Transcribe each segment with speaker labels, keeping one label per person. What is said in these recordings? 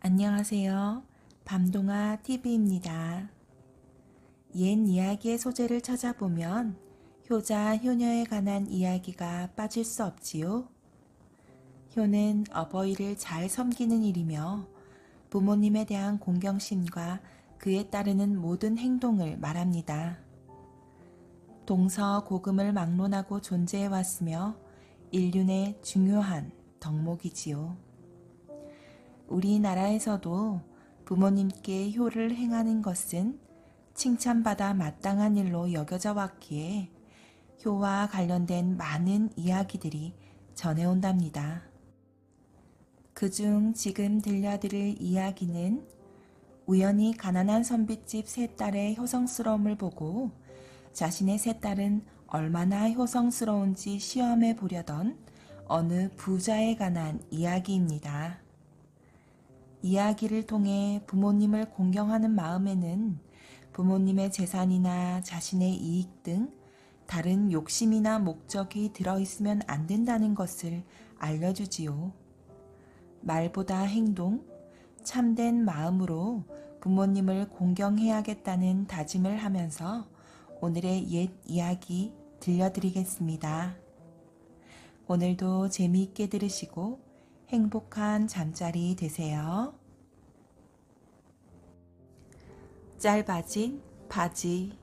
Speaker 1: 안녕하세요. 밤동아 TV입니다. 옛 이야기의 소재를 찾아보면 효자, 효녀에 관한 이야기가 빠질 수 없지요. 효는 어버이를 잘 섬기는 일이며 부모님에 대한 공경심과 그에 따르는 모든 행동을 말합니다. 동서고금을 막론하고 존재해 왔으며 인륜의 중요한 덕목이지요. 우리나라에서도 부모님께 효를 행하는 것은 칭찬받아 마땅한 일로 여겨져 왔기에 효와 관련된 많은 이야기들이 전해온답니다. 그중 지금 들려드릴 이야기는 우연히 가난한 선비집 세 딸의 효성스러움을 보고 자신의 세 딸은 얼마나 효성스러운지 시험해 보려던 어느 부자에 관한 이야기입니다. 이야기를 통해 부모님을 공경하는 마음에는 부모님의 재산이나 자신의 이익 등 다른 욕심이나 목적이 들어있으면 안 된다는 것을 알려주지요. 말보다 행동, 참된 마음으로 부모님을 공경해야겠다는 다짐을 하면서 오늘의 옛 이야기 들려드리겠습니다. 오늘도 재미있게 들으시고 행복한 잠자리 되세요. 짧아진 바지.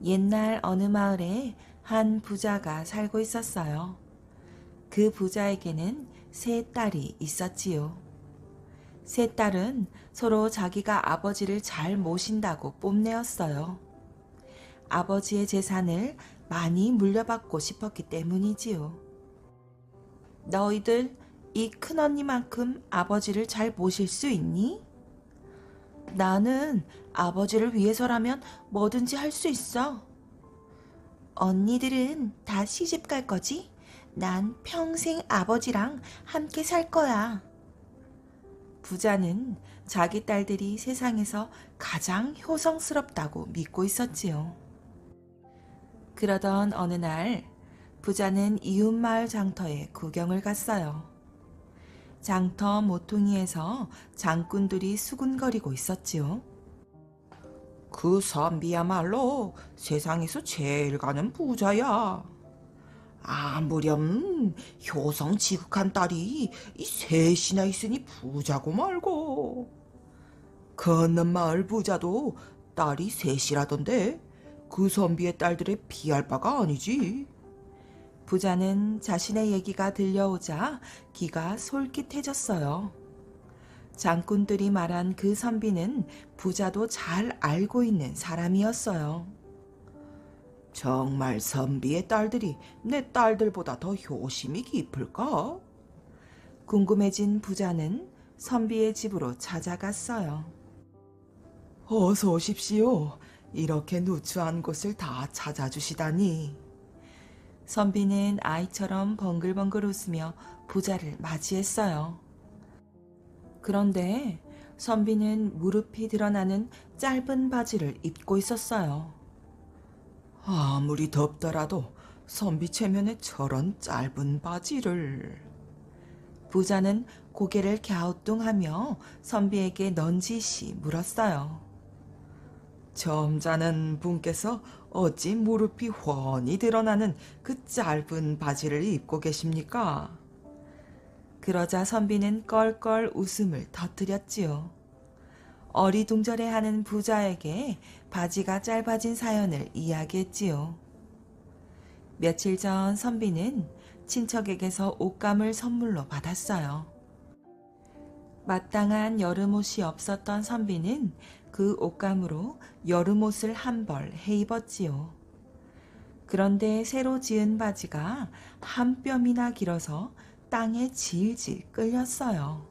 Speaker 1: 옛날 어느 마을에 한 부자가 살고 있었어요. 그 부자에게는 세 딸이 있었지요. 세 딸은 서로 자기가 아버지를 잘 모신다고 뽐내었어요. 아버지의 재산을 많이 물려받고 싶었기 때문이지요. 너희들 이 큰언니만큼 아버지를 잘 모실 수 있니? 나는 아버지를 위해서라면 뭐든지 할 수 있어. 언니들은 다 시집 갈 거지? 난 평생 아버지랑 함께 살 거야. 부자는 자기 딸들이 세상에서 가장 효성스럽다고 믿고 있었지요. 그러던 어느 날 부자는 이웃마을 장터에 구경을 갔어요. 장터 모퉁이에서 장꾼들이 수군거리고 있었지요.
Speaker 2: 그 선비야말로 세상에서 제일 가는 부자야. 아무렴 효성 지극한 딸이 이 셋이나 있으니 부자고 말고. 건넌 마을 부자도 딸이 셋이라던데 그 선비의 딸들의 비할 바가 아니지.
Speaker 1: 부자는 자신의 얘기가 들려오자 귀가 솔깃해졌어요. 장꾼들이 말한 그 선비는 부자도 잘 알고 있는 사람이었어요.
Speaker 2: 정말 선비의 딸들이 내 딸들보다 더 효심이 깊을까?
Speaker 1: 궁금해진 부자는 선비의 집으로 찾아갔어요.
Speaker 2: 어서 오십시오. 이렇게 누추한 곳을 다 찾아주시다니.
Speaker 1: 선비는 아이처럼 벙글벙글 웃으며 부자를 맞이했어요. 그런데 선비는 무릎이 드러나는 짧은 바지를 입고 있었어요.
Speaker 2: 아무리 덥더라도 선비 체면에 저런 짧은 바지를.
Speaker 1: 부자는 고개를 갸우뚱하며 선비에게 넌지시 물었어요.
Speaker 2: 점잖은 분께서 어찌 무릎이 훤히 드러나는 그 짧은 바지를 입고 계십니까?
Speaker 1: 그러자 선비는 껄껄 웃음을 터뜨렸지요. 어리둥절해하는 부자에게 바지가 짧아진 사연을 이야기했지요. 며칠 전 선비는 친척에게서 옷감을 선물로 받았어요. 마땅한 여름옷이 없었던 선비는 그 옷감으로 여름옷을 한 벌 해 입었지요. 그런데 새로 지은 바지가 한 뼘이나 길어서 땅에 질질 끌렸어요.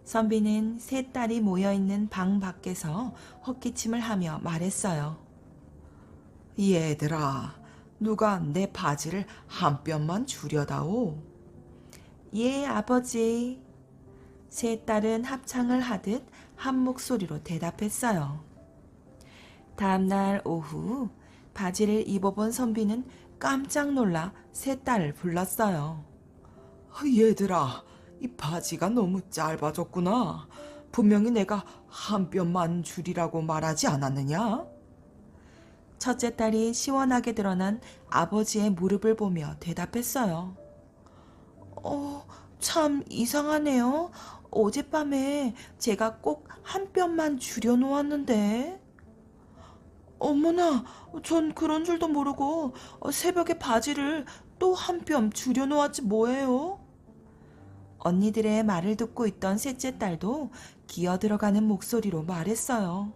Speaker 1: 선비는 세 딸이 모여있는 방 밖에서 헛기침을 하며 말했어요.
Speaker 2: 얘들아, 누가 내 바지를 한 뼘만 줄여다오.
Speaker 1: 예, 아버지. 세 딸은 합창을 하듯 한 목소리로 대답했어요. 다음날 오후 바지를 입어본 선비는 깜짝 놀라 세 딸을 불렀어요.
Speaker 2: 얘들아, 이 바지가 너무 짧아졌구나. 분명히 내가 한 뼘만 줄이라고 말하지 않았느냐?
Speaker 1: 첫째 딸이 시원하게 드러난 아버지의 무릎을 보며 대답했어요. 참 이상하네요. 어젯밤에 제가 꼭 한 뼘만 줄여놓았는데. 어머나, 전 그런 줄도 모르고 새벽에 바지를 또 한 뼘 줄여놓았지 뭐예요? 언니들의 말을 듣고 있던 셋째 딸도 기어 들어가는 목소리로 말했어요.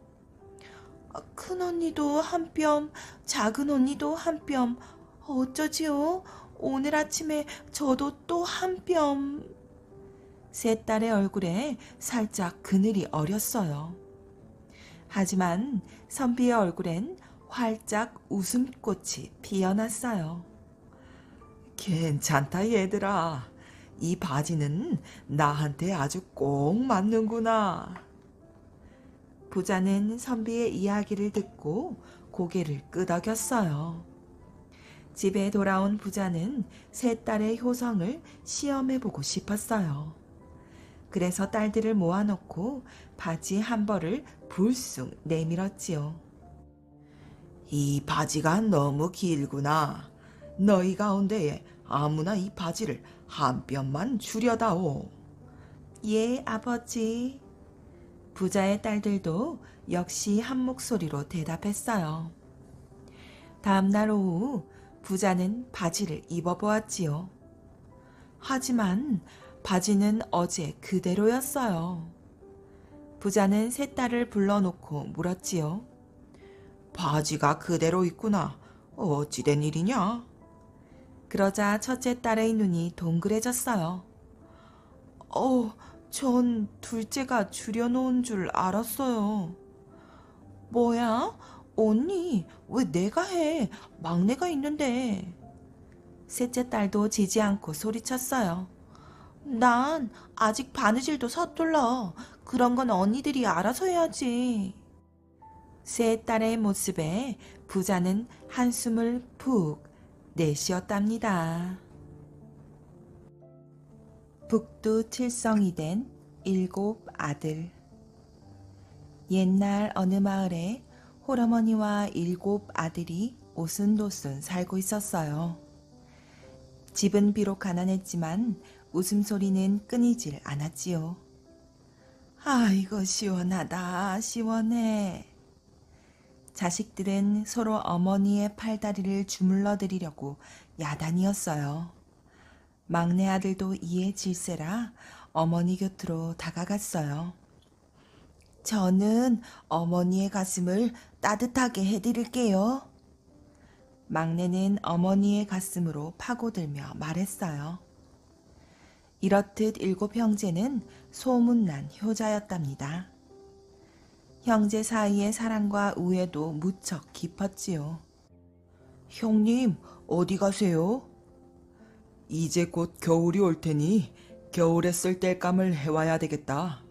Speaker 1: 큰 언니도 한 뼘, 작은 언니도 한 뼘. 어쩌지요? 오늘 아침에 저도 또 한 뼘. 셋 딸의 얼굴에 살짝 그늘이 어렸어요. 하지만 선비의 얼굴엔 활짝 웃음꽃이 피어났어요.
Speaker 2: 괜찮다, 얘들아. 이 바지는 나한테 아주 꼭 맞는구나.
Speaker 1: 부자는 선비의 이야기를 듣고 고개를 끄덕였어요. 집에 돌아온 부자는 세 딸의 효성을 시험해보고 싶었어요. 그래서 딸들을 모아놓고 바지 한 벌을 불쑥 내밀었지요.
Speaker 2: 이 바지가 너무 길구나. 너희 가운데에 아무나 이 바지를 한 뼘만 줄여다오.
Speaker 1: 예, 아버지. 부자의 딸들도 역시 한 목소리로 대답했어요. 다음 날 오후 부자는 바지를 입어보았지요. 하지만 바지는 어제 그대로였어요. 부자는 세 딸을 불러놓고 물었지요.
Speaker 2: 바지가 그대로 있구나. 어찌 된 일이냐?
Speaker 1: 그러자 첫째 딸의 눈이 동그래졌어요. 전 둘째가 줄여놓은 줄 알았어요. 뭐야? 언니, 왜 내가 해? 막내가 있는데. 셋째 딸도 지지 않고 소리쳤어요. 난 아직 바느질도 서툴러. 그런 건 언니들이 알아서 해야지. 세 딸의 모습에 부자는 한숨을 푹 내쉬었답니다. 북두칠성이 된 7 아들. 옛날 어느 마을에 홀어머니와 7 아들이 오순도순 살고 있었어요. 집은 비록 가난했지만 웃음소리는 끊이질 않았지요. 아이고 시원하다 시원해. 자식들은 서로 어머니의 팔다리를 주물러 드리려고 야단이었어요. 막내 아들도 이에 질세라 어머니 곁으로 다가갔어요. 저는 어머니의 가슴을 따뜻하게 해드릴게요. 막내는 어머니의 가슴으로 파고들며 말했어요. 이렇듯 7 형제는 소문난 효자였답니다. 형제 사이의 사랑과 우애도 무척 깊었지요.
Speaker 2: 형님, 어디 가세요? 이제 곧 겨울이 올 테니 겨울에 쓸 땔감을 해와야 되겠다.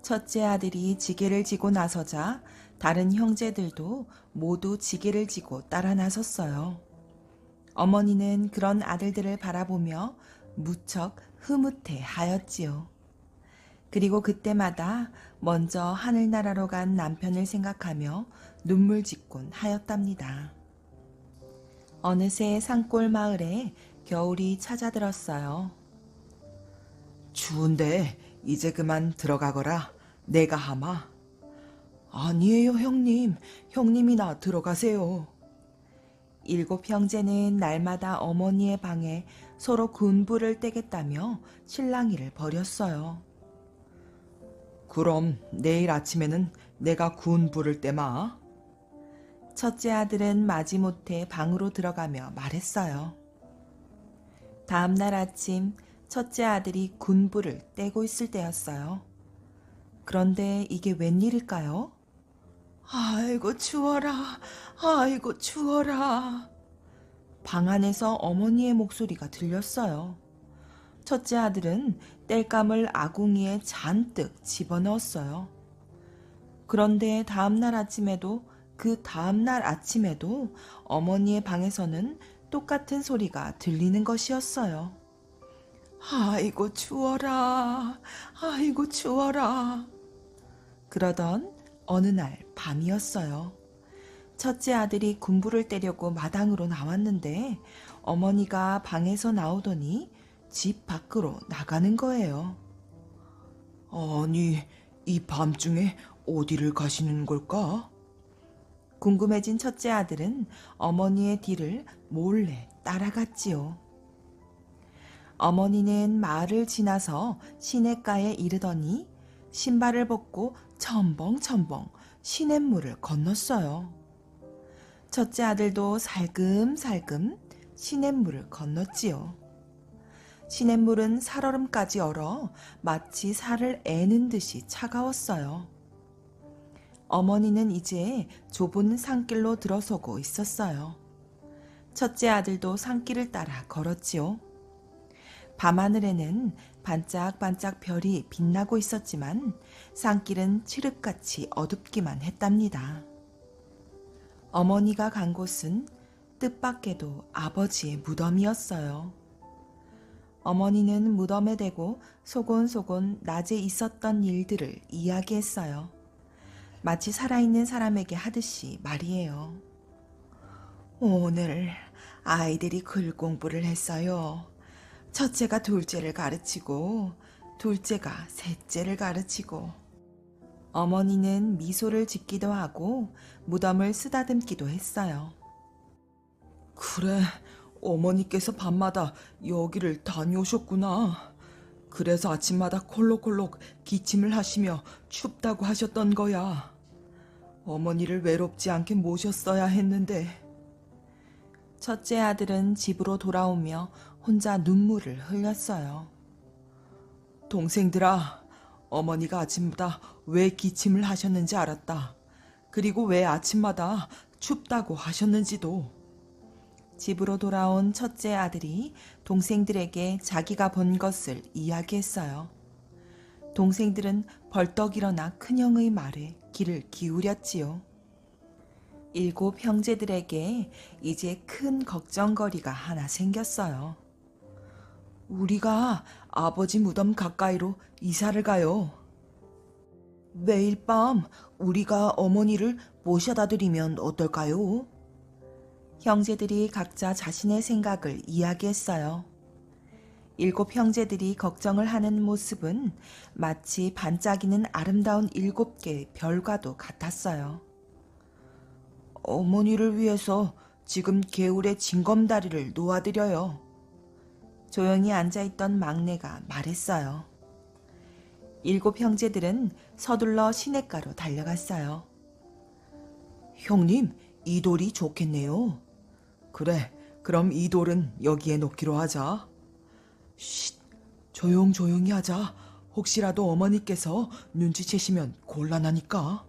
Speaker 1: 첫째 아들이 지게를 지고 나서자 다른 형제들도 모두 지게를 지고 따라 나섰어요. 어머니는 그런 아들들을 바라보며 무척 흐뭇해 하였지요. 그리고 그때마다 먼저 하늘나라로 간 남편을 생각하며 눈물 짓곤 하였답니다. 어느새 산골 마을에 겨울이 찾아들었어요.
Speaker 2: 추운데 이제 그만 들어가거라. 내가 하마. 아니에요, 형님. 형님이나 들어가세요.
Speaker 1: 7 형제는 날마다 어머니의 방에 서로 군불을 떼겠다며 실랑이를 벌였어요.
Speaker 2: 그럼 내일 아침에는 내가 구운 불을 떼마.
Speaker 1: 첫째 아들은 마지못해 방으로 들어가며 말했어요. 다음 날 아침 첫째 아들이 군불을 떼고 있을 때였어요. 그런데 이게 웬일일까요? 아이고 추워라, 아이고 추워라. 방 안에서 어머니의 목소리가 들렸어요. 첫째 아들은 땔감을 아궁이에 잔뜩 집어넣었어요. 그런데 다음날 아침에도 그 다음날 아침에도 어머니의 방에서는 똑같은 소리가 들리는 것이었어요.
Speaker 2: 아이고 추워라. 아이고 추워라.
Speaker 1: 그러던 어느 날 밤이었어요. 첫째 아들이 군부를 떼려고 마당으로 나왔는데 어머니가 방에서 나오더니 집 밖으로 나가는 거예요.
Speaker 2: 아니, 이 밤중에 어디를 가시는 걸까?
Speaker 1: 궁금해진 첫째 아들은 어머니의 뒤를 몰래 따라갔지요. 어머니는 마을을 지나서 시냇가에 이르더니 신발을 벗고 첨벙첨벙 시냇물을 건넜어요. 첫째 아들도 살금살금 시냇물을 건넜지요. 시냇물은 살얼음까지 얼어 마치 살을 애는 듯이 차가웠어요. 어머니는 이제 좁은 산길로 들어서고 있었어요. 첫째 아들도 산길을 따라 걸었지요. 밤하늘에는 반짝반짝 별이 빛나고 있었지만 산길은 칠흑같이 어둡기만 했답니다. 어머니가 간 곳은 뜻밖에도 아버지의 무덤이었어요. 어머니는 무덤에 대고 소곤소곤 낮에 있었던 일들을 이야기했어요. 마치 살아있는 사람에게 하듯이 말이에요. 오늘 아이들이 글 공부를 했어요. 첫째가 둘째를 가르치고 둘째가 셋째를 가르치고. 어머니는 미소를 짓기도 하고 무덤을 쓰다듬기도 했어요.
Speaker 2: 그래, 어머니께서 밤마다 여기를 다녀오셨구나. 그래서 아침마다 콜록콜록 기침을 하시며 춥다고 하셨던 거야. 어머니를 외롭지 않게 모셨어야 했는데.
Speaker 1: 첫째 아들은 집으로 돌아오며 혼자 눈물을 흘렸어요.
Speaker 2: 동생들아, 어머니가 아침마다 왜 기침을 하셨는지 알았다. 그리고 왜 아침마다 춥다고 하셨는지도.
Speaker 1: 집으로 돌아온 첫째 아들이 동생들에게 자기가 본 것을 이야기했어요. 동생들은 벌떡 일어나 큰형의 말에 귀를 기울였지요. 7 형제들에게 이제 큰 걱정거리가 하나 생겼어요.
Speaker 2: 우리가 아버지 무덤 가까이로 이사를 가요. 매일 밤 우리가 어머니를 모셔다 드리면 어떨까요?
Speaker 1: 형제들이 각자 자신의 생각을 이야기했어요. 7 형제들이 걱정을 하는 모습은 마치 반짝이는 아름다운 7개의 별과도 같았어요.
Speaker 2: 어머니를 위해서 지금 개울에 징검다리를 놓아드려요.
Speaker 1: 조용히 앉아있던 막내가 말했어요. 7 형제들은 서둘러 시냇가로 달려갔어요.
Speaker 2: 형님, 이 돌이 좋겠네요. 그래, 그럼 이 돌은 여기에 놓기로 하자. 쉿, 조용조용히 하자. 혹시라도 어머니께서 눈치채시면 곤란하니까.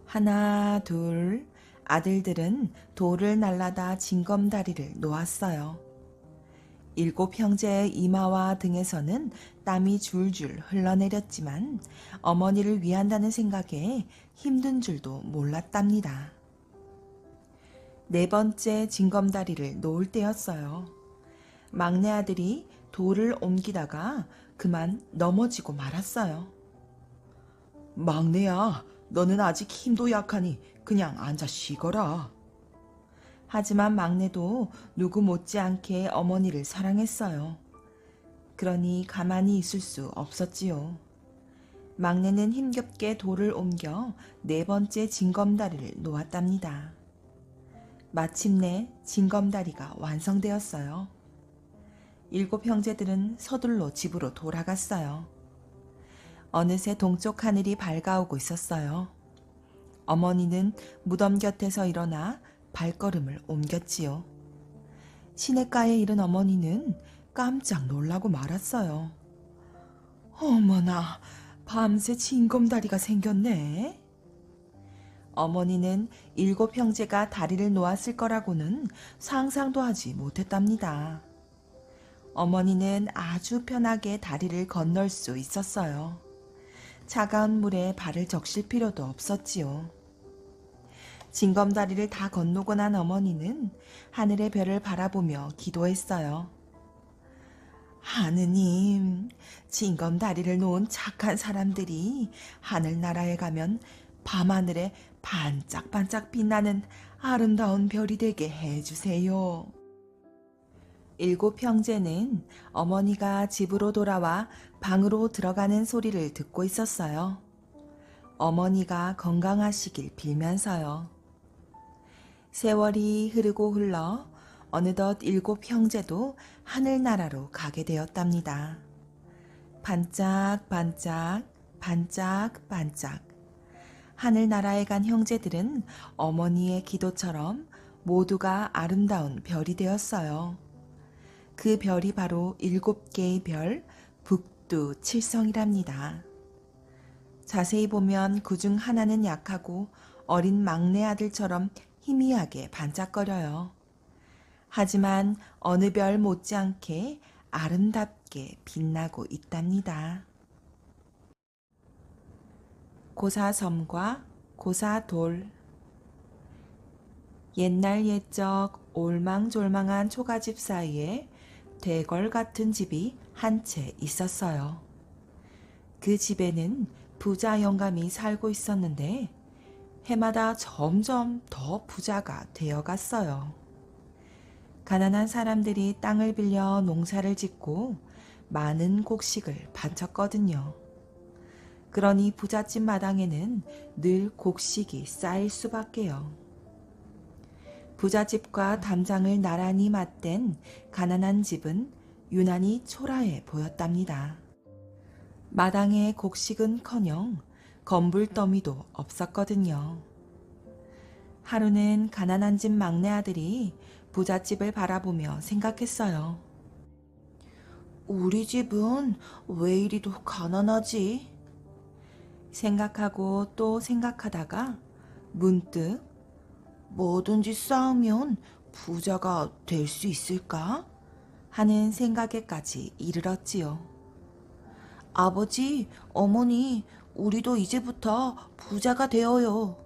Speaker 1: 하나, 둘, 아들들은 돌을 날라다 징검다리를 놓았어요. 7 형제의 이마와 등에서는 땀이 줄줄 흘러내렸지만 어머니를 위한다는 생각에 힘든 줄도 몰랐답니다. 4번째 징검다리를 놓을 때였어요. 막내 아들이 돌을 옮기다가 그만 넘어지고 말았어요.
Speaker 2: 막내야, 너는 아직 힘도 약하니 그냥 앉아 쉬거라.
Speaker 1: 하지만 막내도 누구 못지않게 어머니를 사랑했어요. 그러니 가만히 있을 수 없었지요. 막내는 힘겹게 돌을 옮겨 4번째 징검다리를 놓았답니다. 마침내 징검다리가 완성되었어요. 7 형제들은 서둘러 집으로 돌아갔어요. 어느새 동쪽 하늘이 밝아오고 있었어요. 어머니는 무덤 곁에서 일어나 발걸음을 옮겼지요. 시냇가에 이른 어머니는 깜짝 놀라고 말았어요.
Speaker 2: 어머나, 밤새 징검다리가 생겼네.
Speaker 1: 어머니는 7 형제가 다리를 놓았을 거라고는 상상도 하지 못했답니다. 어머니는 아주 편하게 다리를 건널 수 있었어요. 차가운 물에 발을 적실 필요도 없었지요. 징검다리를 다 건너고 난 어머니는 하늘의 별을 바라보며 기도했어요. 하느님, 징검다리를 놓은 착한 사람들이 하늘나라에 가면 밤하늘에 반짝반짝 빛나는 아름다운 별이 되게 해주세요. 7형제는 어머니가 집으로 돌아와 방으로 들어가는 소리를 듣고 있었어요. 어머니가 건강하시길 빌면서요. 세월이 흐르고 흘러 어느덧 7형제도 하늘나라로 가게 되었답니다. 반짝반짝, 반짝반짝. 하늘나라에 간 형제들은 어머니의 기도처럼 모두가 아름다운 별이 되었어요. 그 별이 바로 7개의 별, 북두칠성이랍니다. 자세히 보면 그중 하나는 약하고 어린 막내 아들처럼 희미하게 반짝거려요. 하지만 어느 별 못지않게 아름답게 빛나고 있답니다. 고사섬과 고사돌. 옛날 옛적 올망졸망한 초가집 사이에 대궐 같은 집이 한 채 있었어요. 그 집에는 부자 영감이 살고 있었는데 해마다 점점 더 부자가 되어갔어요. 가난한 사람들이 땅을 빌려 농사를 짓고 많은 곡식을 바쳤거든요. 그러니 부잣집 마당에는 늘 곡식이 쌓일 수밖에요. 부잣집과 담장을 나란히 맞댄 가난한 집은 유난히 초라해 보였답니다. 마당에 곡식은커녕 건불더미도 없었거든요. 하루는 가난한 집 막내 아들이 부잣집을 바라보며 생각했어요. 우리 집은 왜 이리도 가난하지? 생각하고 또 생각하다가 문득 뭐든지 쌓으면 부자가 될 수 있을까? 하는 생각에까지 이르렀지요. 아버지, 어머니, 우리도 이제부터 부자가 되어요.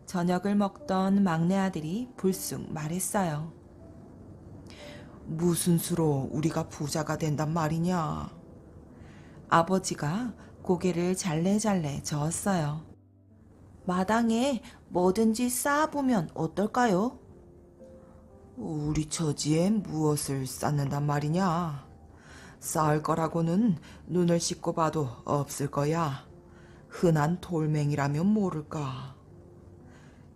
Speaker 1: 저녁을 먹던 막내 아들이 불쑥 말했어요.
Speaker 2: 무슨 수로 우리가 부자가 된단 말이냐?
Speaker 1: 아버지가 고개를 잘래잘래 저었어요. 마당에 뭐든지 쌓아보면 어떨까요?
Speaker 2: 우리 처지에 무엇을 쌓는단 말이냐? 쌓을 거라고는 눈을 씻고 봐도 없을 거야. 흔한 돌멩이라면 모를까.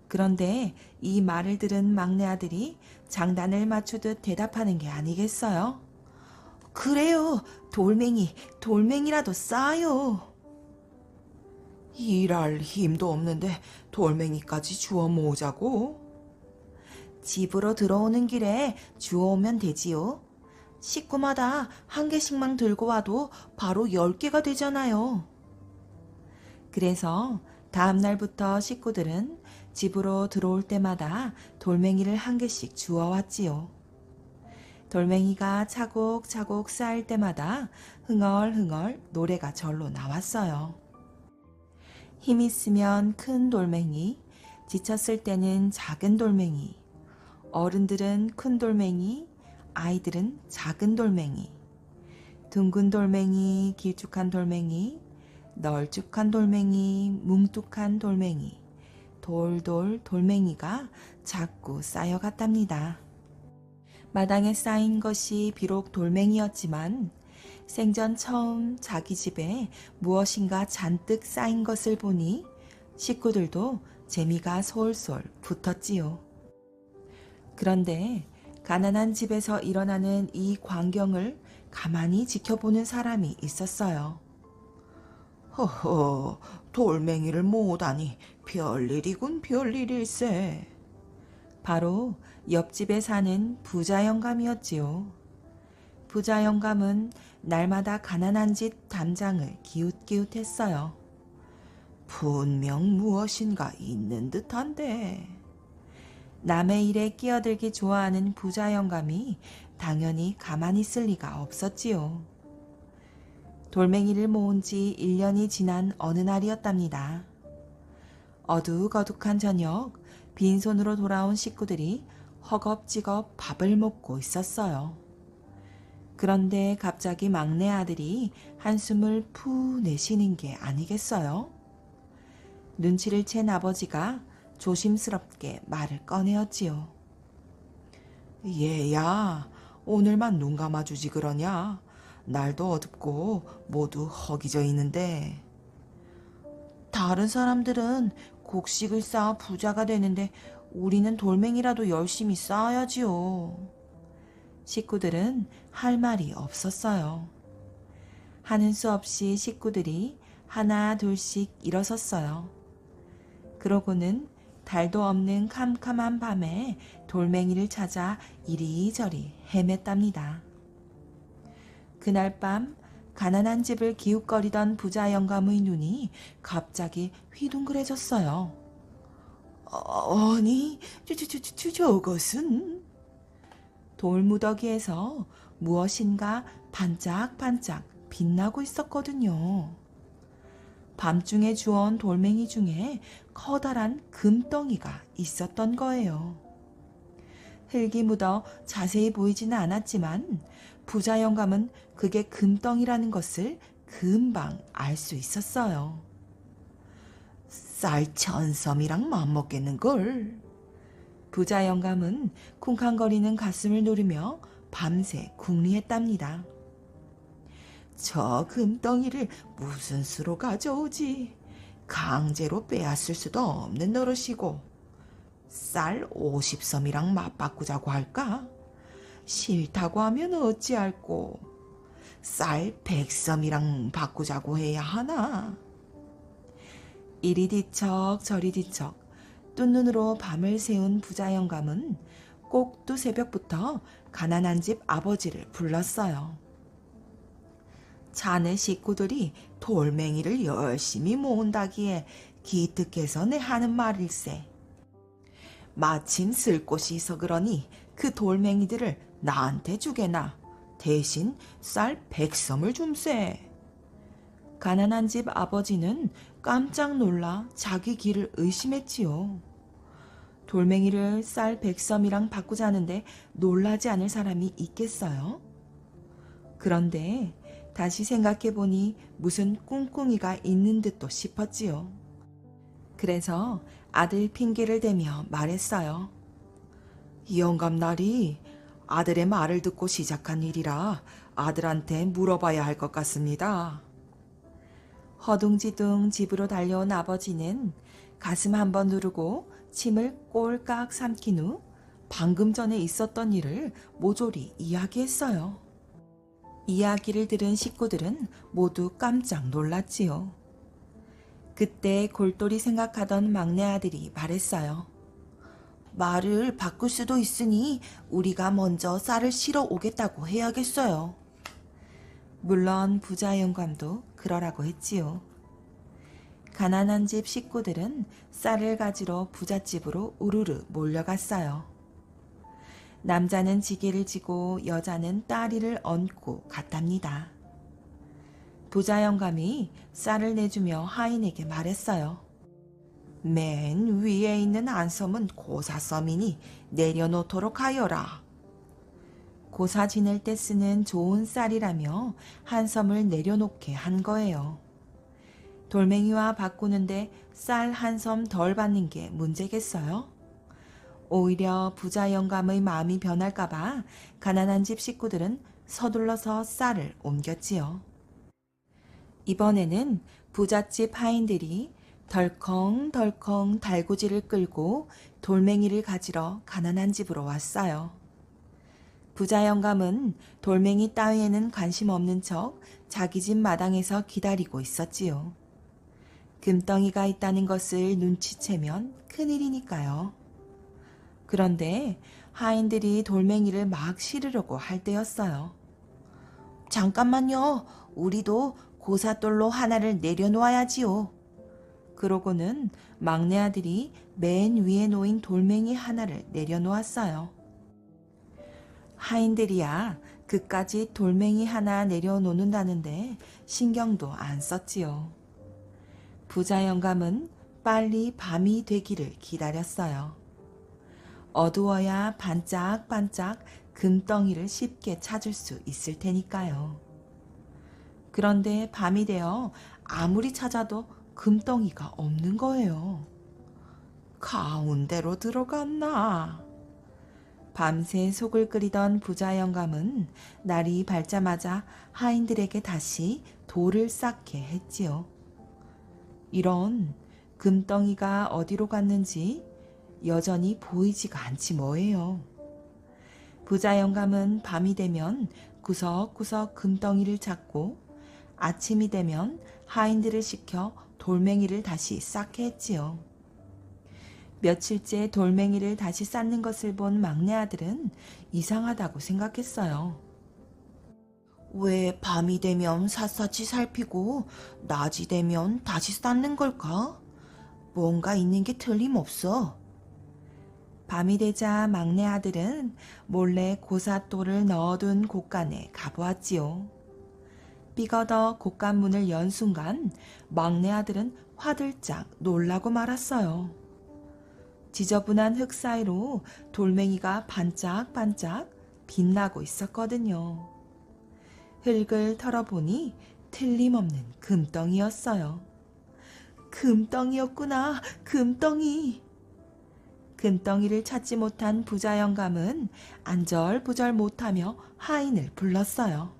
Speaker 1: 그런데 이 말을 들은 막내 아들이 장단을 맞추듯 대답하는 게 아니겠어요? 그래요, 돌멩이라도 쌓아요.
Speaker 2: 일할 힘도 없는데 돌멩이까지 주워 모으자고?
Speaker 1: 집으로 들어오는 길에 주워오면 되지요. 식구마다 한 개씩만 들고 와도 바로 10개가 되잖아요. 그래서 다음 날부터 식구들은 집으로 들어올 때마다 돌멩이를 한 개씩 주워왔지요. 돌멩이가 차곡차곡 쌓일 때마다 흥얼흥얼 노래가 절로 나왔어요. 힘 있으면 큰 돌멩이, 지쳤을 때는 작은 돌멩이, 어른들은 큰 돌멩이, 아이들은 작은 돌멩이, 둥근 돌멩이, 길쭉한 돌멩이, 널쭉한 돌멩이, 뭉툭한 돌멩이, 돌돌 돌멩이가 자꾸 쌓여갔답니다. 마당에 쌓인 것이 비록 돌멩이였지만 생전 처음 자기 집에 무엇인가 잔뜩 쌓인 것을 보니 식구들도 재미가 솔솔 붙었지요. 그런데 가난한 집에서 일어나는 이 광경을 가만히 지켜보는 사람이 있었어요.
Speaker 2: 허허, 돌멩이를 모으다니 별일이군 별일일세.
Speaker 1: 바로 옆집에 사는 부자 영감이었지요. 부자 영감은 날마다 가난한 집 담장을 기웃기웃했어요.
Speaker 2: 분명 무엇인가 있는 듯한데.
Speaker 1: 남의 일에 끼어들기 좋아하는 부자 영감이 당연히 가만히 있을 리가 없었지요. 돌멩이를 모은 지 1년이 지난 어느 날이었답니다. 어둑어둑한 저녁, 빈손으로 돌아온 식구들이 허겁지겁 밥을 먹고 있었어요. 그런데 갑자기 막내 아들이 한숨을 푸 내쉬는 게 아니겠어요? 눈치를 챈 아버지가 조심스럽게 말을 꺼내었지요.
Speaker 2: 얘야, 오늘만 눈 감아주지 그러냐? 날도 어둡고 모두 허기져 있는데.
Speaker 1: 다른 사람들은 곡식을 쌓아 부자가 되는데 우리는 돌멩이라도 열심히 쌓아야지요. 식구들은 할 말이 없었어요. 하는 수 없이 식구들이 하나 둘씩 일어섰어요. 그러고는 달도 없는 캄캄한 밤에 돌멩이를 찾아 이리저리 헤맸답니다. 그날 밤 가난한 집을 기웃거리던 부자 영감의 눈이 갑자기 휘둥그레졌어요.
Speaker 2: 아니, 저것은?
Speaker 1: 돌무더기에서 무엇인가 반짝반짝 빛나고 있었거든요. 밤중에 주워온 돌멩이 중에 커다란 금덩이가 있었던 거예요. 흙이 묻어 자세히 보이지는 않았지만 부자 영감은 그게 금덩이라는 것을 금방 알 수 있었어요.
Speaker 2: 쌀 1000섬이랑 맘먹겠는걸.
Speaker 1: 부자 영감은 쿵쾅거리는 가슴을 누르며 밤새 궁리했답니다.
Speaker 2: 저 금덩이를 무슨 수로 가져오지? 강제로 빼앗을 수도 없는 노릇이고. 쌀 50섬이랑 맞바꾸자고 할까? 싫다고 하면 어찌할꼬? 쌀 100섬이랑 바꾸자고 해야 하나?
Speaker 1: 이리 뒤척 저리 뒤척 뜬 눈으로 밤을 새운 부자 영감은 꼭두 새벽부터 가난한 집 아버지를 불렀어요.
Speaker 2: 자네 식구들이 돌멩이를 열심히 모은다기에 기특해서 내 하는 말일세. 마침 쓸 곳이 있어 그러니 그 돌멩이들을 나한테 주게나. 대신 쌀 100섬을 줌세.
Speaker 1: 가난한 집 아버지는 깜짝 놀라 자기 귀를 의심했지요. 돌멩이를 쌀 100섬이랑 바꾸자는데 놀라지 않을 사람이 있겠어요? 그런데 다시 생각해보니 무슨 꿍꿍이가 있는 듯도 싶었지요. 그래서 아들 핑계를 대며 말했어요.
Speaker 2: 영감날이 아들의 말을 듣고 시작한 일이라 아들한테 물어봐야 할 것 같습니다.
Speaker 1: 허둥지둥 집으로 달려온 아버지는 가슴 한번 누르고 침을 꼴깍 삼킨 후 방금 전에 있었던 일을 모조리 이야기했어요. 이야기를 들은 식구들은 모두 깜짝 놀랐지요. 그때 골똘히 생각하던 막내 아들이 말했어요.
Speaker 2: 말을 바꿀 수도 있으니 우리가 먼저 쌀을 실어 오겠다고 해야겠어요.
Speaker 1: 물론 부자 영감도 그러라고 했지요. 가난한 집 식구들은 쌀을 가지러 부잣집으로 우르르 몰려갔어요. 남자는 지게를 지고 여자는 따리를 얹고 갔답니다. 부자 영감이 쌀을 내주며 하인에게 말했어요.
Speaker 2: 맨 위에 있는 안섬은 고사섬이니 내려놓도록 하여라.
Speaker 1: 고사 지낼 때 쓰는 좋은 쌀이라며 한 섬을 내려놓게 한 거예요. 돌멩이와 바꾸는데 쌀 한 섬 덜 받는 게 문제겠어요? 오히려 부자 영감의 마음이 변할까봐 가난한 집 식구들은 서둘러서 쌀을 옮겼지요. 이번에는 부잣집 하인들이 덜컹덜컹 달구지를 끌고 돌멩이를 가지러 가난한 집으로 왔어요. 부자 영감은 돌멩이 따위에는 관심 없는 척 자기 집 마당에서 기다리고 있었지요. 금덩이가 있다는 것을 눈치채면 큰일이니까요. 그런데 하인들이 돌멩이를 막 실으려고 할 때였어요.
Speaker 2: 잠깐만요. 우리도 고사돌로 하나를 내려놓아야지요.
Speaker 1: 그러고는 막내 아들이 맨 위에 놓인 돌멩이 하나를 내려놓았어요. 하인들이야 그까지 돌멩이 하나 내려놓는다는데 신경도 안 썼지요. 부자 영감은 빨리 밤이 되기를 기다렸어요. 어두워야 반짝반짝 금덩이를 쉽게 찾을 수 있을 테니까요. 그런데 밤이 되어 아무리 찾아도 금덩이가 없는 거예요.
Speaker 2: 가운데로 들어갔나?
Speaker 1: 밤새 속을 끓이던 부자 영감은 날이 밝자마자 하인들에게 다시 돌을 쌓게 했지요. 이런 금덩이가 어디로 갔는지 여전히 보이지가 않지 뭐예요. 부자 영감은 밤이 되면 구석구석 금덩이를 찾고 아침이 되면 하인들을 시켜 돌멩이를 다시 쌓게 했지요. 며칠째 돌멩이를 다시 쌓는 것을 본 막내 아들은 이상하다고 생각했어요.
Speaker 2: 왜 밤이 되면 샅샅이 살피고 낮이 되면 다시 쌓는 걸까? 뭔가 있는 게 틀림없어.
Speaker 1: 밤이 되자 막내 아들은 몰래 고사돌을 넣어둔 곳간에 가보았지요. 삐거덕 곳간문을 연 순간 막내 아들은 화들짝 놀라고 말았어요. 지저분한 흙 사이로 돌멩이가 반짝반짝 빛나고 있었거든요. 흙을 털어보니 틀림없는 금덩이였어요. 금덩이였구나, 금덩이. 금덩이를 찾지 못한 부자 영감은 안절부절 못하며 하인을 불렀어요.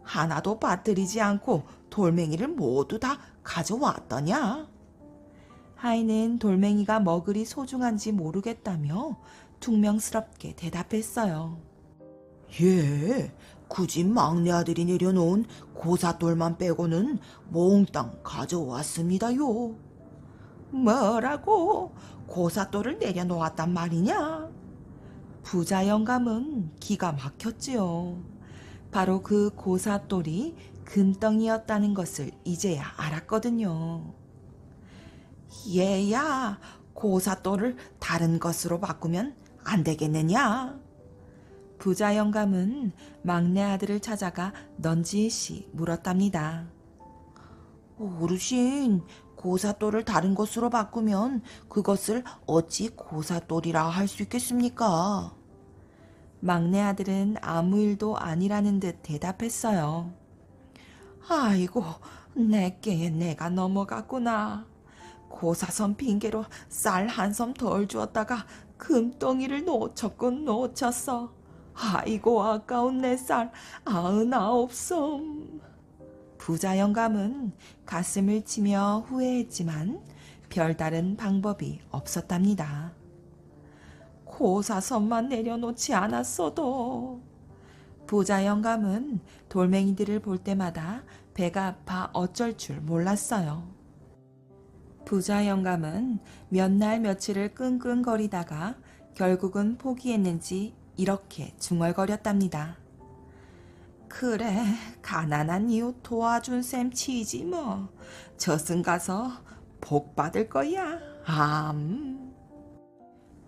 Speaker 2: 하나도 빠뜨리지 않고 돌멩이를 모두 다 가져왔더냐?
Speaker 1: 하인은 돌멩이가 뭐 그리 소중한지 모르겠다며 퉁명스럽게 대답했어요.
Speaker 2: 예, 굳이 막내 아들이 내려놓은 고사돌만 빼고는 몽땅 가져왔습니다요. 뭐라고? 고사돌을 내려놓았단 말이냐?
Speaker 1: 부자 영감은 기가 막혔지요. 바로 그 고사돌이 금덩이였다는 것을 이제야 알았거든요.
Speaker 2: 얘야, 고사돌을 다른 것으로 바꾸면 안 되겠느냐?
Speaker 1: 부자 영감은 막내 아들을 찾아가 넌지시 물었답니다.
Speaker 2: 어르신, 고사돌을 다른 것으로 바꾸면 그것을 어찌 고사돌이라 할 수 있겠습니까?
Speaker 1: 막내 아들은 아무 일도 아니라는 듯 대답했어요.
Speaker 2: 아이고, 내게 내가 넘어갔구나. 고사선 핑계로 쌀 한 섬 덜 주었다가 금덩이를 놓쳤군 놓쳤어. 아이고 아까운 내 쌀 99섬.
Speaker 1: 부자 영감은 가슴을 치며 후회했지만 별다른 방법이 없었답니다.
Speaker 2: 고사선만 내려놓지 않았어도.
Speaker 1: 부자 영감은 돌멩이들을 볼 때마다 배가 아파 어쩔 줄 몰랐어요. 부자 영감은 몇 날 며칠을 끙끙거리다가 결국은 포기했는지 이렇게 중얼거렸답니다.
Speaker 2: 그래, 가난한 이웃 도와준 셈 치지 뭐. 저승 가서 복 받을 거야.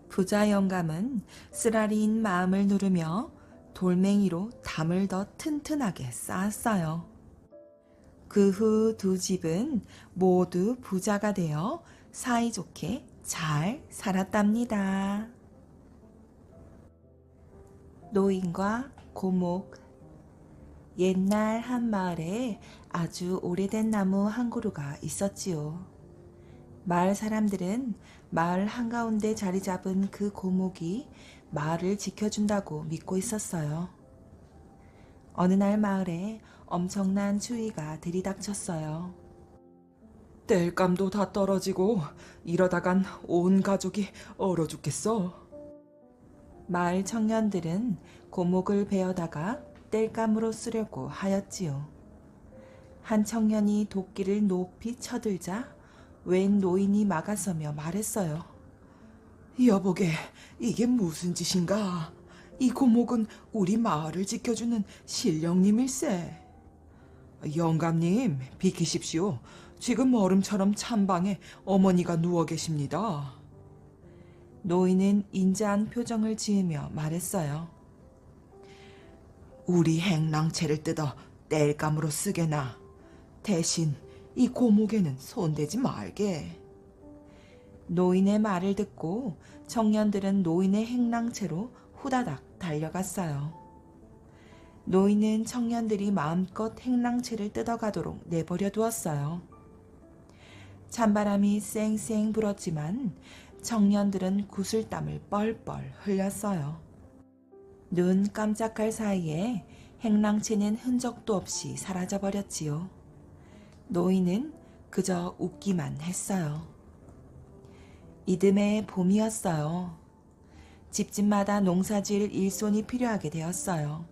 Speaker 1: 부자 영감은 쓰라린 마음을 누르며 돌멩이로 담을 더 튼튼하게 쌓았어요. 그 후 두 집은 모두 부자가 되어 사이좋게 잘 살았답니다. 노인과 고목. 옛날 한 마을에 아주 오래된 나무 한 그루가 있었지요. 마을 사람들은 마을 한가운데 자리 잡은 그 고목이 마을을 지켜준다고 믿고 있었어요. 어느 날 마을에 엄청난 추위가 들이닥쳤어요.
Speaker 2: 땔감도 다 떨어지고 이러다간 온 가족이 얼어 죽겠어.
Speaker 1: 마을 청년들은 고목을 베어다가 땔감으로 쓰려고 하였지요. 한 청년이 도끼를 높이 쳐들자 웬 노인이 막아서며 말했어요.
Speaker 2: 여보게, 이게 무슨 짓인가? 이 고목은 우리 마을을 지켜주는 신령님일세. 영감님, 비키십시오. 지금 얼음처럼 찬 방에 어머니가 누워 계십니다.
Speaker 1: 노인은 인자한 표정을 지으며 말했어요.
Speaker 2: 우리 행랑채를 뜯어 땔감으로 쓰게나. 대신 이 고목에는 손대지 말게.
Speaker 1: 노인의 말을 듣고 청년들은 노인의 행랑채로 후다닥 달려갔어요. 노인은 청년들이 마음껏 행랑채를 뜯어가도록 내버려 두었어요. 찬바람이 쌩쌩 불었지만 청년들은 구슬땀을 뻘뻘 흘렸어요. 눈 깜짝할 사이에 행랑채는 흔적도 없이 사라져버렸지요. 노인은 그저 웃기만 했어요. 이듬해 봄이었어요. 집집마다 농사지을 일손이 필요하게 되었어요.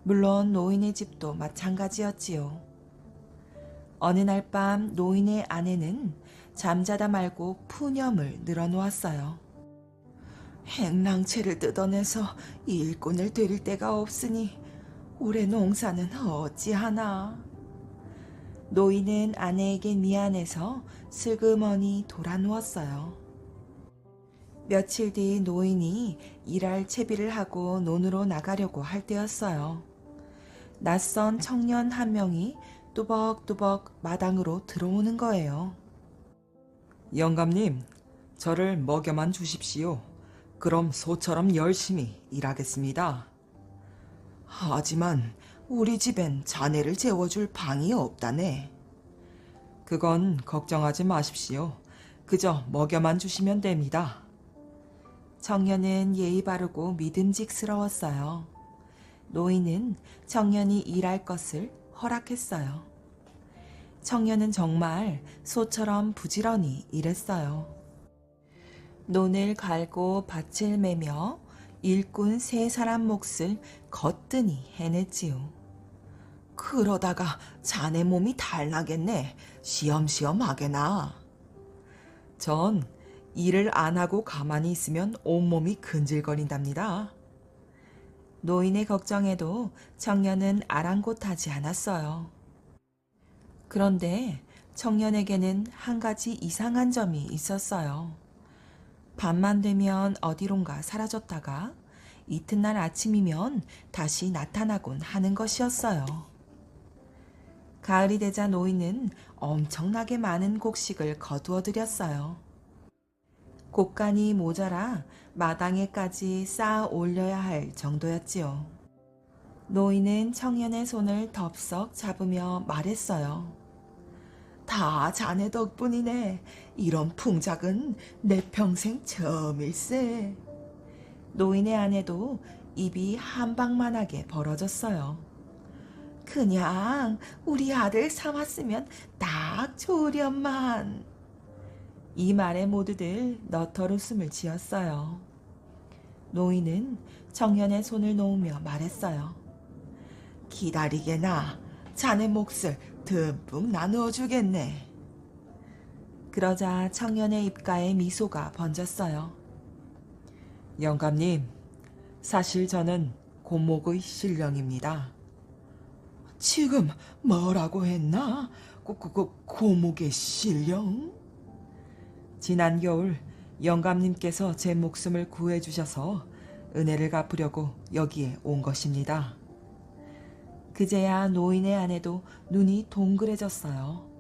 Speaker 1: 물론 노인의 집도 마찬가지였지요. 어느 날 밤 노인의 아내는 잠자다 말고 푸념을 늘어놓았어요. 행랑채를 뜯어내서 일꾼을 들일 데가 없으니 올해 농사는 어찌하나. 노인은 아내에게 미안해서 슬그머니 돌아 누웠어요. 며칠 뒤 노인이 일할 채비를 하고 논으로 나가려고 할 때였어요. 낯선 청년 한 명이 뚜벅뚜벅 마당으로 들어오는 거예요.
Speaker 2: 영감님, 저를 먹여만 주십시오. 그럼 소처럼 열심히 일하겠습니다. 하지만 우리 집엔 자네를 재워줄 방이 없다네. 그건 걱정하지 마십시오. 그저 먹여만 주시면 됩니다.
Speaker 1: 청년은 예의 바르고 믿음직스러웠어요. 노인은 청년이 일할 것을 허락했어요. 청년은 정말 소처럼 부지런히 일했어요. 논을 갈고 밭을 매며 일꾼 3사람 몫을 거뜬히 해냈지요.
Speaker 2: 그러다가 자네 몸이 달나겠네. 시험시험 하게나. 전 일을 안 하고 가만히 있으면 온몸이 근질거린답니다.
Speaker 1: 노인의 걱정에도 청년은 아랑곳하지 않았어요. 그런데 청년에게는 한 가지 이상한 점이 있었어요. 밤만 되면 어디론가 사라졌다가 이튿날 아침이면 다시 나타나곤 하는 것이었어요. 가을이 되자 노인은 엄청나게 많은 곡식을 거두어 들였어요. 곡간이 모자라 마당에까지 쌓아 올려야 할 정도였지요. 노인은 청년의 손을 덥석 잡으며 말했어요.
Speaker 2: 다 자네 덕분이네. 이런 풍작은 내 평생 처음일세.
Speaker 1: 노인의 아내도 입이 한방만하게 벌어졌어요.
Speaker 2: 그냥 우리 아들 삼았으면 딱 좋으련만.
Speaker 1: 이 말에 모두들 너털웃음을 지었어요. 노인은 청년의 손을 놓으며 말했어요.
Speaker 2: 기다리게나. 자네 몫을 듬뿍 나누어 주겠네.
Speaker 1: 그러자 청년의 입가에 미소가 번졌어요.
Speaker 2: 영감님, 사실 저는 고목의 신령입니다. 지금 뭐라고 했나? 고목의 신령? 지난 겨울 영감님께서 제 목숨을 구해주셔서 은혜를 갚으려고 여기에 온 것입니다.
Speaker 1: 그제야 노인의 아내도 눈이 동그래졌어요.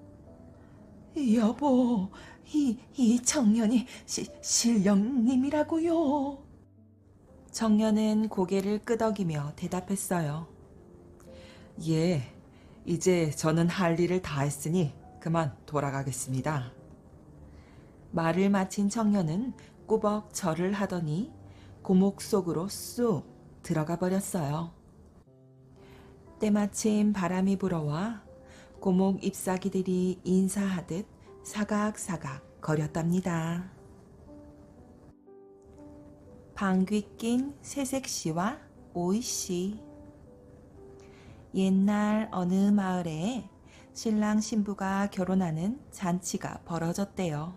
Speaker 2: 여보, 이 청년이 신령님이라고요?
Speaker 1: 청년은 고개를 끄덕이며 대답했어요.
Speaker 2: 예, 이제 저는 할 일을 다 했으니 그만 돌아가겠습니다.
Speaker 1: 말을 마친 청년은 꾸벅 절을 하더니 고목 속으로 쑥 들어가 버렸어요. 때마침 바람이 불어와 고목 잎사귀들이 인사하듯 사각사각 거렸답니다. 방귀 낀 새색시와 오이씨. 옛날 어느 마을에 신랑 신부가 결혼하는 잔치가 벌어졌대요.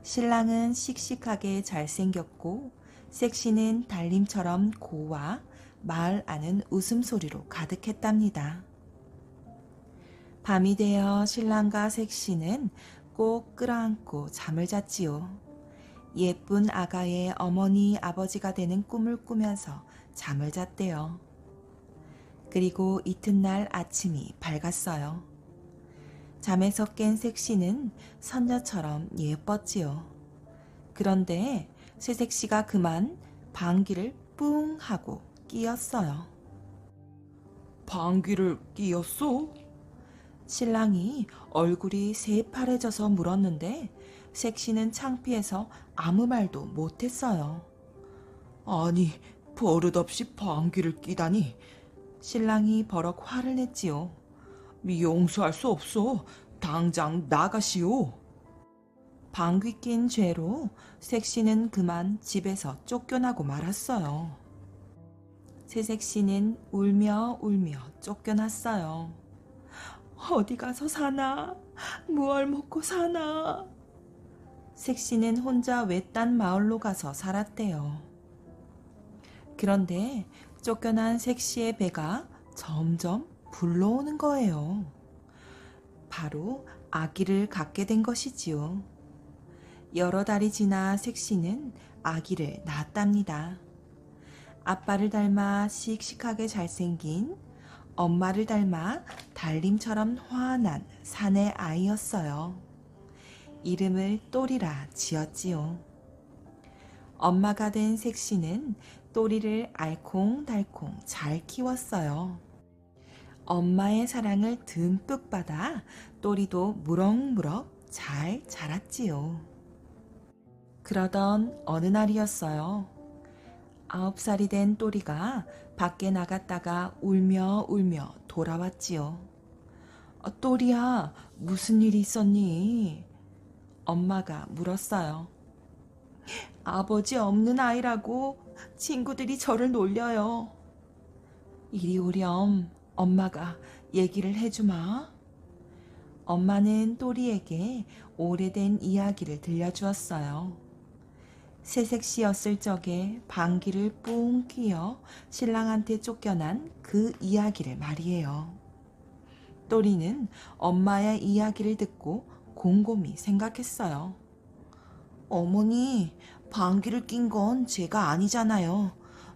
Speaker 1: 신랑은 씩씩하게 잘생겼고 색시는 달님처럼 고와 마을 안은 웃음소리로 가득했답니다. 밤이 되어 신랑과 색시는 꼭 끌어안고 잠을 잤지요. 예쁜 아가의 어머니 아버지가 되는 꿈을 꾸면서 잠을 잤대요. 그리고 이튿날 아침이 밝았어요. 잠에서 깬 색시는 선녀처럼 예뻤지요. 그런데 새색시가 그만 방귀를 뿡 하고 끼었어요.
Speaker 2: 방귀를 뀌었소?
Speaker 1: 신랑이 얼굴이 새파래져서 물었는데 색시는 창피해서 아무 말도 못했어요.
Speaker 2: 아니, 버릇없이 방귀를 뀌다니.
Speaker 1: 신랑이 버럭 화를 냈지요.
Speaker 2: 용서할 수 없소. 당장 나가시오.
Speaker 1: 방귀 낀 죄로 색시는 그만 집에서 쫓겨나고 말았어요. 새색시는 울며 울며 쫓겨났어요. 어디 가서 사나? 무얼 먹고 사나? 색시는 혼자 외딴 마을로 가서 살았대요. 그런데 쫓겨난 색시의 배가 점점 불러오는 거예요. 바로 아기를 갖게 된 것이지요. 여러 달이 지나 색시는 아기를 낳았답니다. 아빠를 닮아 씩씩하게 잘생긴, 엄마를 닮아 달님처럼 환한 사내 아이였어요. 이름을 또리라 지었지요. 엄마가 된 색시는 또리를 알콩달콩 잘 키웠어요. 엄마의 사랑을 듬뿍 받아 또리도 무럭무럭 잘 자랐지요. 그러던 어느 날이었어요. 9살이 된 또리가 밖에 나갔다가 울며 울며 돌아왔지요. 또리야, 무슨 일이 있었니? 엄마가 물었어요. 아버지 없는 아이라고 친구들이 저를 놀려요. 이리 오렴, 엄마가 얘기를 해주마. 엄마는 또리에게 오래된 이야기를 들려주었어요. 새색시였을 적에 방귀를 뿡 뀌어 신랑한테 쫓겨난 그 이야기를 말이에요. 또리는 엄마의 이야기를 듣고 곰곰이 생각했어요. 어머니, 방귀를 낀 건 제가 아니잖아요.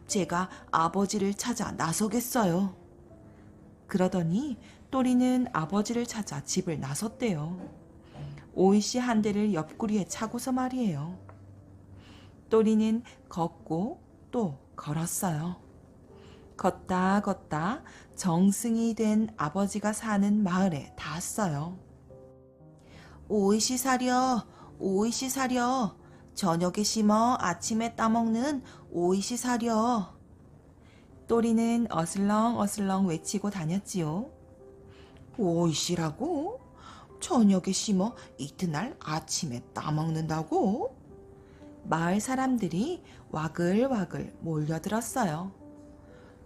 Speaker 1: 제가 아버지를 찾아 나서겠어요. 그러더니 또리는 아버지를 찾아 집을 나섰대요. 오이씨 한 대를 옆구리에 차고서 말이에요. 또리는 걷고 또 걸었어요. 걷다 걷다 정승이 된 아버지가 사는 마을에 닿았어요. 오이씨 사려, 오이씨 사려. 저녁에 심어 아침에 따먹는 오이씨 사려. 또리는 어슬렁어슬렁 외치고 다녔지요.
Speaker 2: 오이시라고? 저녁에 심어 이튿날 아침에 따먹는다고?
Speaker 1: 마을 사람들이 와글와글 몰려들었어요.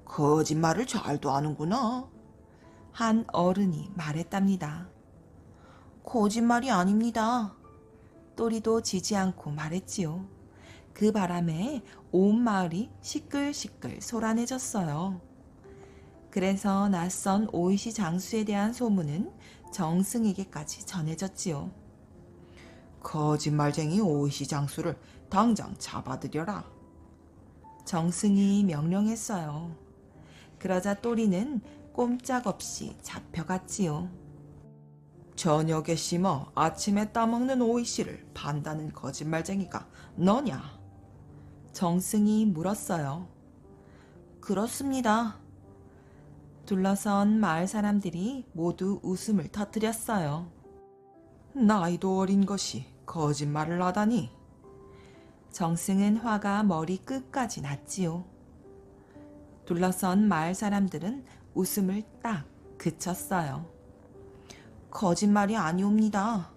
Speaker 2: 거짓말을 잘도 하는구나.
Speaker 1: 한 어른이 말했답니다. 거짓말이 아닙니다. 또리도 지지 않고 말했지요. 그 바람에 온 마을이 시끌시끌 소란해졌어요. 그래서 낯선 오이시 장수에 대한 소문은 정승에게까지 전해졌지요.
Speaker 2: 거짓말쟁이 오이시 장수를 당장 잡아들여라.
Speaker 1: 정승이 명령했어요. 그러자 또리는 꼼짝없이 잡혀갔지요.
Speaker 2: 저녁에 심어 아침에 따먹는 오이씨를 판다는 거짓말쟁이가 너냐?
Speaker 1: 정승이 물었어요. 그렇습니다. 둘러선 마을 사람들이 모두 웃음을 터뜨렸어요.
Speaker 2: 나이도 어린 것이 거짓말을 하다니.
Speaker 1: 정승은 화가 머리 끝까지 났지요. 둘러선 마을 사람들은 웃음을 딱 그쳤어요. 거짓말이 아니옵니다.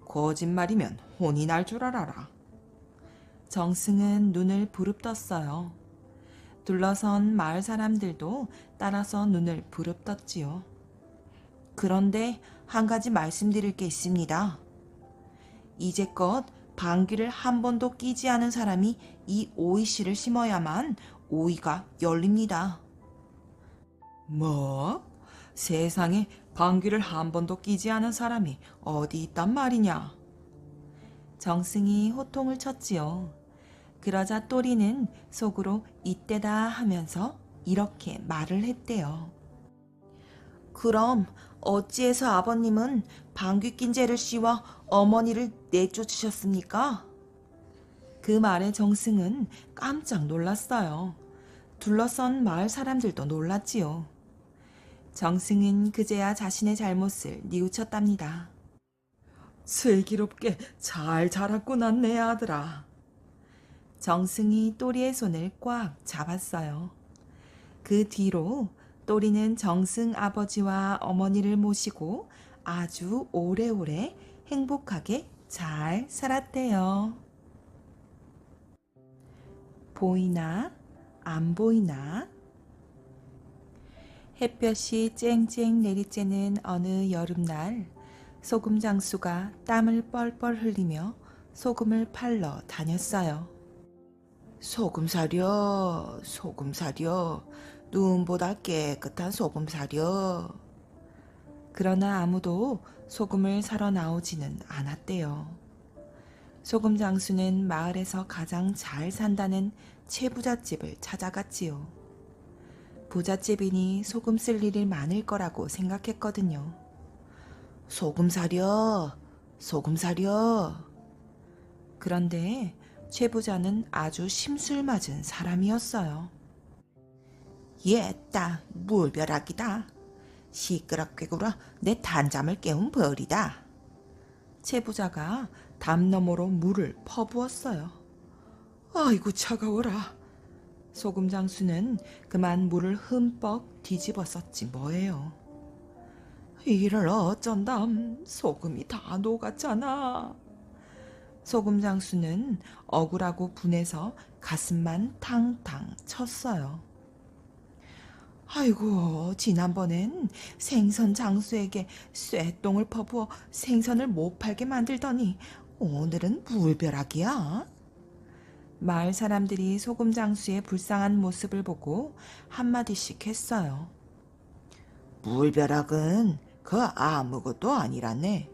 Speaker 2: 거짓말이면 혼이 날 줄 알아라.
Speaker 1: 정승은 눈을 부릅떴어요. 둘러선 마을 사람들도 따라서 눈을 부릅떴지요. 그런데 한 가지 말씀드릴 게 있습니다. 이제껏 방귀를 한 번도 끼지 않은 사람이 이 오이씨를 심어야만 오이가 열립니다.
Speaker 2: 뭐? 세상에 방귀를 한 번도 끼지 않은 사람이 어디 있단 말이냐?
Speaker 1: 정승이 호통을 쳤지요. 그러자 또리는 속으로 이때다 하면서 이렇게 말을 했대요. 그럼 어찌해서 아버님은 방귀 낀 죄를 씌워 어머니를 내쫓으셨습니까? 그 말에 정승은 깜짝 놀랐어요. 둘러선 마을 사람들도 놀랐지요. 정승은 그제야 자신의 잘못을 뉘우쳤답니다.
Speaker 2: 슬기롭게 잘 자랐구나, 내 아들아.
Speaker 1: 정승이 또리의 손을 꽉 잡았어요. 그 뒤로 또리는 정승 아버지와 어머니를 모시고 아주 오래오래 행복하게 잘 살았대요. 보이나 안 보이나? 햇볕이 쨍쨍 내리쬐는 어느 여름날, 소금 장수가 땀을 뻘뻘 흘리며 소금을 팔러 다녔어요.
Speaker 2: 소금 사려, 소금 사려. 눈보다 깨끗한 소금 사려.
Speaker 1: 그러나 아무도 소금을 사러 나오지는 않았대요. 소금 장수는 마을에서 가장 잘 산다는 최부잣집을 찾아갔지요. 부잣집이니 소금 쓸 일이 많을 거라고 생각했거든요.
Speaker 2: 소금 사려, 소금 사려.
Speaker 1: 그런데 최부자는 아주 심술맞은 사람이었어요.
Speaker 2: 얘따 물벼락이다. 시끄럽게 굴어 내 단잠을 깨운 벌이다.
Speaker 1: 최부자가 담 너머로 물을 퍼부었어요.
Speaker 2: 아이고 차가워라.
Speaker 1: 소금 장수는 그만 물을 흠뻑 뒤집어 썼지 뭐예요.
Speaker 2: 이를 어쩐담. 소금이 다 녹았잖아.
Speaker 1: 소금 장수는 억울하고 분해서 가슴만 탕탕 쳤어요.
Speaker 2: 아이고, 지난번엔 생선 장수에게 쇠똥을 퍼부어 생선을 못 팔게 만들더니 오늘은 물벼락이야.
Speaker 1: 마을 사람들이 소금 장수의 불쌍한 모습을 보고 한마디씩 했어요.
Speaker 2: 물벼락은 그 아무것도 아니라네.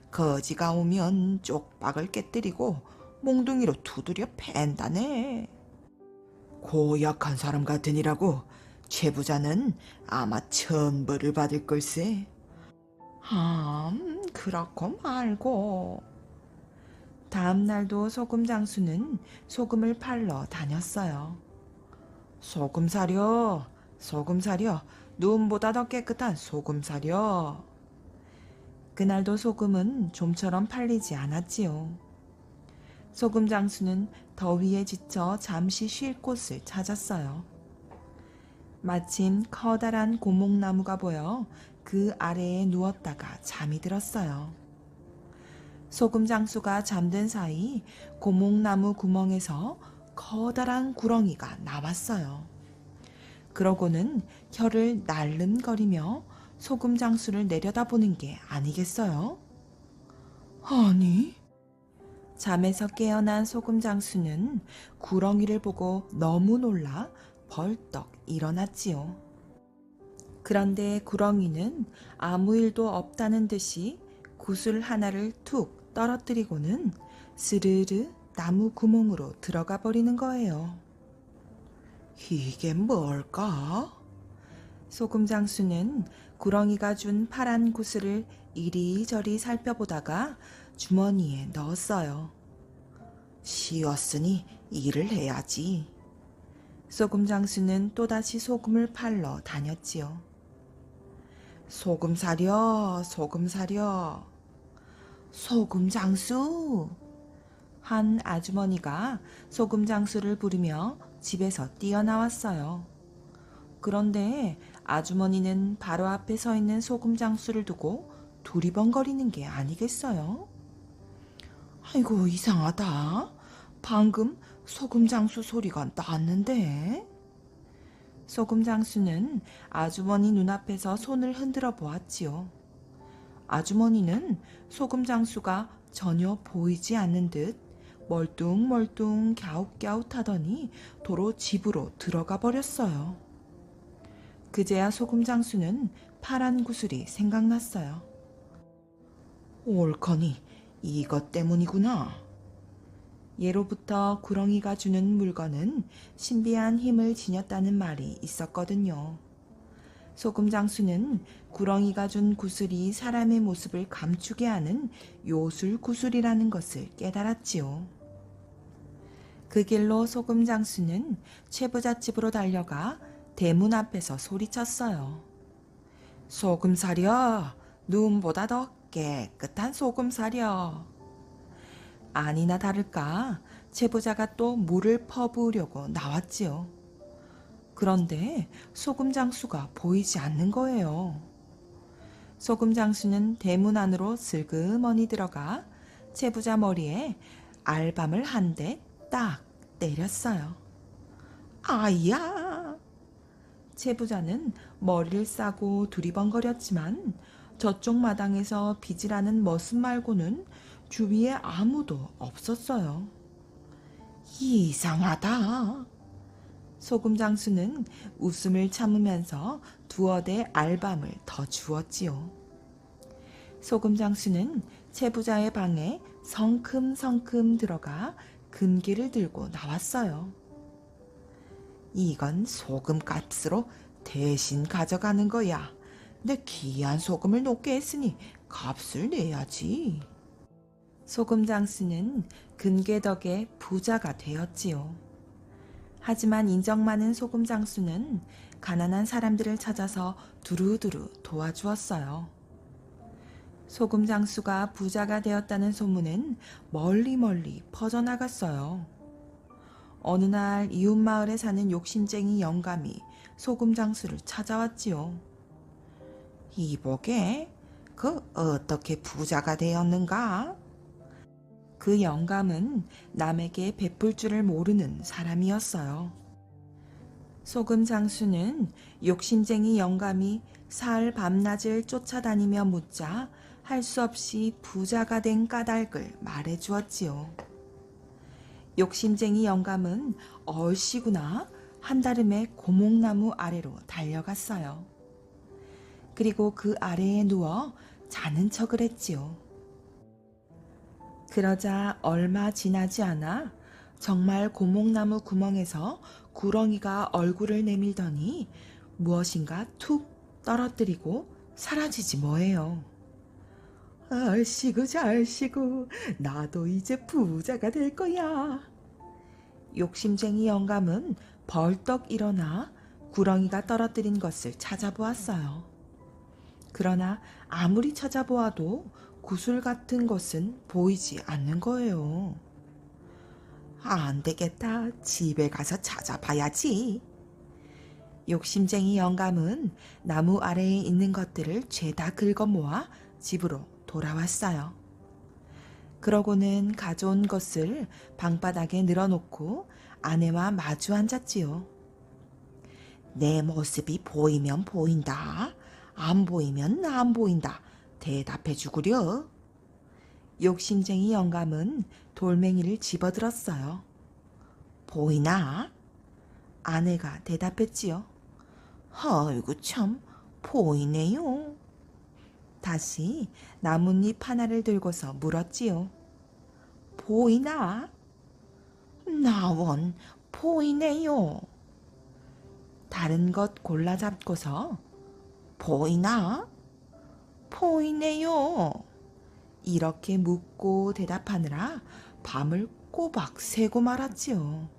Speaker 2: 거지가 오면 쪽박을 깨뜨리고 몽둥이로 두드려 팬다네. 고약한 사람 같으니라고 최부자는 아마 천벌을 받을 걸세. 그렇고 말고.
Speaker 1: 다음 날도 소금 장수는 소금을 팔러 다녔어요.
Speaker 2: 소금 사려, 소금 사려. 눈보다 더 깨끗한 소금 사려.
Speaker 1: 그날도 소금은 좀처럼 팔리지 않았지요. 소금 장수는 더위에 지쳐 잠시 쉴 곳을 찾았어요. 마침 커다란 고목나무가 보여 그 아래에 누웠다가 잠이 들었어요. 소금 장수가 잠든 사이 고목나무 구멍에서 커다란 구렁이가 나왔어요. 그러고는 혀를 날름거리며 소금 장수를 내려다보는 게 아니겠어요?
Speaker 2: 아니,
Speaker 1: 잠에서 깨어난 소금 장수는 구렁이를 보고 너무 놀라 벌떡 일어났지요. 그런데 구렁이는 아무 일도 없다는 듯이 구슬 하나를 툭 떨어뜨리고는 스르르 나무 구멍으로 들어가 버리는 거예요.
Speaker 2: 이게 뭘까?
Speaker 1: 소금 장수는 구렁이가 준 파란 구슬을 이리저리 살펴보다가 주머니에 넣었어요.
Speaker 2: 쉬었으니 일을 해야지.
Speaker 1: 소금 장수는 또다시 소금을 팔러 다녔지요.
Speaker 2: 소금 사려, 소금 사려. 소금 장수.
Speaker 1: 한 아주머니가 소금 장수를 부르며 집에서 뛰어나왔어요. 그런데 아주머니는 바로 앞에 서 있는 소금 장수를 두고 두리번거리는 게 아니겠어요?
Speaker 2: 아이고, 이상하다. 방금 소금 장수 소리가 났는데.
Speaker 1: 소금 장수는 아주머니 눈앞에서 손을 흔들어 보았지요. 아주머니는 소금 장수가 전혀 보이지 않는 듯 멀뚱멀뚱 갸웃갸웃하더니 도로 집으로 들어가 버렸어요. 그제야 소금 장수는 파란 구슬이 생각났어요.
Speaker 2: 옳거니 이것 때문이구나.
Speaker 1: 예로부터 구렁이가 주는 물건은 신비한 힘을 지녔다는 말이 있었거든요. 소금 장수는 구렁이가 준 구슬이 사람의 모습을 감추게 하는 요술 구슬이라는 것을 깨달았지요. 그 길로 소금 장수는 최부자 집으로 달려가 대문 앞에서 소리쳤어요.
Speaker 2: 소금 사려. 눈보다 더 깨끗한 소금 사려.
Speaker 1: 아니나 다를까 최부자가 또 물을 퍼부으려고 나왔지요. 그런데 소금 장수가 보이지 않는 거예요. 소금 장수는 대문 안으로 슬그머니 들어가 최부자 머리에 알밤을 한 대 딱 때렸어요.
Speaker 2: 아야.
Speaker 1: 최부자는 머리를 싸고 두리번거렸지만 저쪽 마당에서 비지라는 머슴 말고는 주위에 아무도 없었어요.
Speaker 2: 이상하다.
Speaker 1: 소금 장수는 웃음을 참으면서 두어 대 알밤을 더 주었지요. 소금 장수는 최부자의 방에 성큼성큼 들어가 금괴를 들고 나왔어요.
Speaker 2: 이건 소금 값으로 대신 가져가는 거야. 내 귀한 소금을 녹게 했으니 값을 내야지.
Speaker 1: 소금 장수는 금괴 덕에 부자가 되었지요. 하지만 인정 많은 소금 장수는 가난한 사람들을 찾아서 두루두루 도와주었어요. 소금 장수가 부자가 되었다는 소문은 멀리 퍼져나갔어요. 어느 날 이웃 마을에 사는 욕심쟁이 영감이 소금 장수를 찾아왔지요.
Speaker 2: 이보게, 어떻게 부자가 되었는가?
Speaker 1: 그 영감은 남에게 베풀 줄을 모르는 사람이었어요. 소금 장수는 욕심쟁이 영감이 사흘 밤낮을 쫓아다니며 묻자 할 수 없이 부자가 된 까닭을 말해 주었지요. 욕심쟁이 영감은 얼씨구나 한달음에 고목나무 아래로 달려갔어요. 그리고 그 아래에 누워 자는 척을 했지요. 그러자 얼마 지나지 않아 정말 고목나무 구멍에서 구렁이가 얼굴을 내밀더니 무엇인가 툭 떨어뜨리고 사라지지 뭐예요.
Speaker 2: 얼씨구 잘씨구, 나도 이제 부자가 될 거야.
Speaker 1: 욕심쟁이 영감은 벌떡 일어나 구렁이가 떨어뜨린 것을 찾아보았어요. 그러나 아무리 찾아보아도 구슬 같은 것은 보이지 않는 거예요.
Speaker 2: 안 되겠다. 집에 가서 찾아봐야지.
Speaker 1: 욕심쟁이 영감은 나무 아래에 있는 것들을 죄다 긁어 모아 집으로 돌아왔어요. 그러고는 가져온 것을 방바닥에 늘어놓고 아내와 마주 앉았지요.
Speaker 2: 내 모습이 보이면 보인다. 안 보이면 안 보인다. 대답해 주구려.
Speaker 1: 욕심쟁이 영감은 돌멩이를 집어들었어요.
Speaker 2: 보이나?
Speaker 1: 아내가 대답했지요.
Speaker 2: 아이고 참, 보이네요.
Speaker 1: 다시 나뭇잎 하나를 들고서 물었지요.
Speaker 2: 보이나? 나원 보이네요.
Speaker 1: 다른 것 골라 잡고서
Speaker 2: 보이나? 보이네요.
Speaker 1: 이렇게 묻고 대답하느라 밤을 꼬박 새고 말았지요.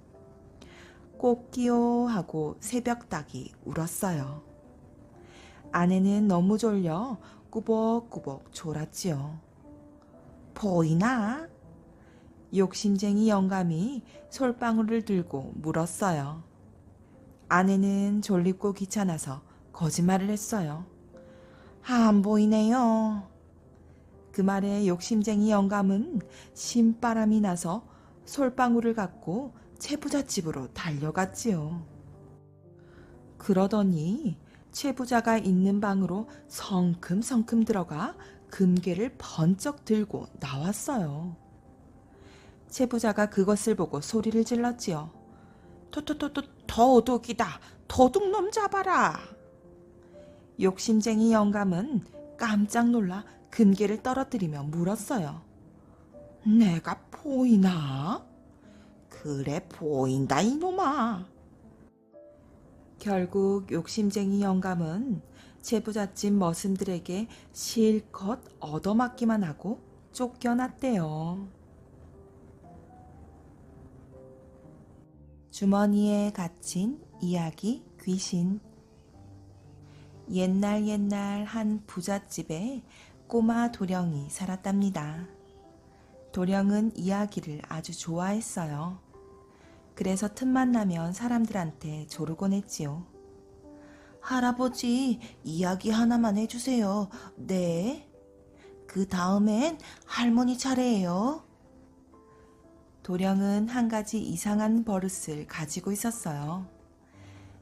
Speaker 1: 꽃기요 하고 새벽닭이 울었어요. 아내는 너무 졸려 꾸벅꾸벅 졸았지요.
Speaker 2: 보이나?
Speaker 1: 욕심쟁이 영감이 솔방울을 들고 물었어요. 아내는 졸립고 귀찮아서 거짓말을 했어요.
Speaker 2: 안 보이네요.
Speaker 1: 그 말에 욕심쟁이 영감은 신바람이 나서 솔방울을 갖고 최부자 집으로 달려갔지요. 그러더니 최부자가 있는 방으로 성큼성큼 들어가 금괴를 번쩍 들고 나왔어요. 최부자가 그것을 보고 소리를 질렀지요.
Speaker 2: 도둑이다. 도둑놈 잡아라.
Speaker 1: 욕심쟁이 영감은 깜짝 놀라 금괴를 떨어뜨리며 물었어요.
Speaker 2: 내가 보이나? 그래 보인다 이놈아.
Speaker 1: 결국 욕심쟁이 영감은 최부잣집 머슴들에게 실컷 얻어맞기만 하고 쫓겨났대요. 주머니에 갇힌 이야기 귀신. 옛날 한 부잣집에 꼬마 도령이 살았답니다. 도령은 이야기를 아주 좋아했어요. 그래서 틈만 나면 사람들한테 조르곤 했지요. 할아버지, 이야기 하나만 해주세요. 네. 그 다음엔 할머니 차례예요. 도령은 한 가지 이상한 버릇을 가지고 있었어요.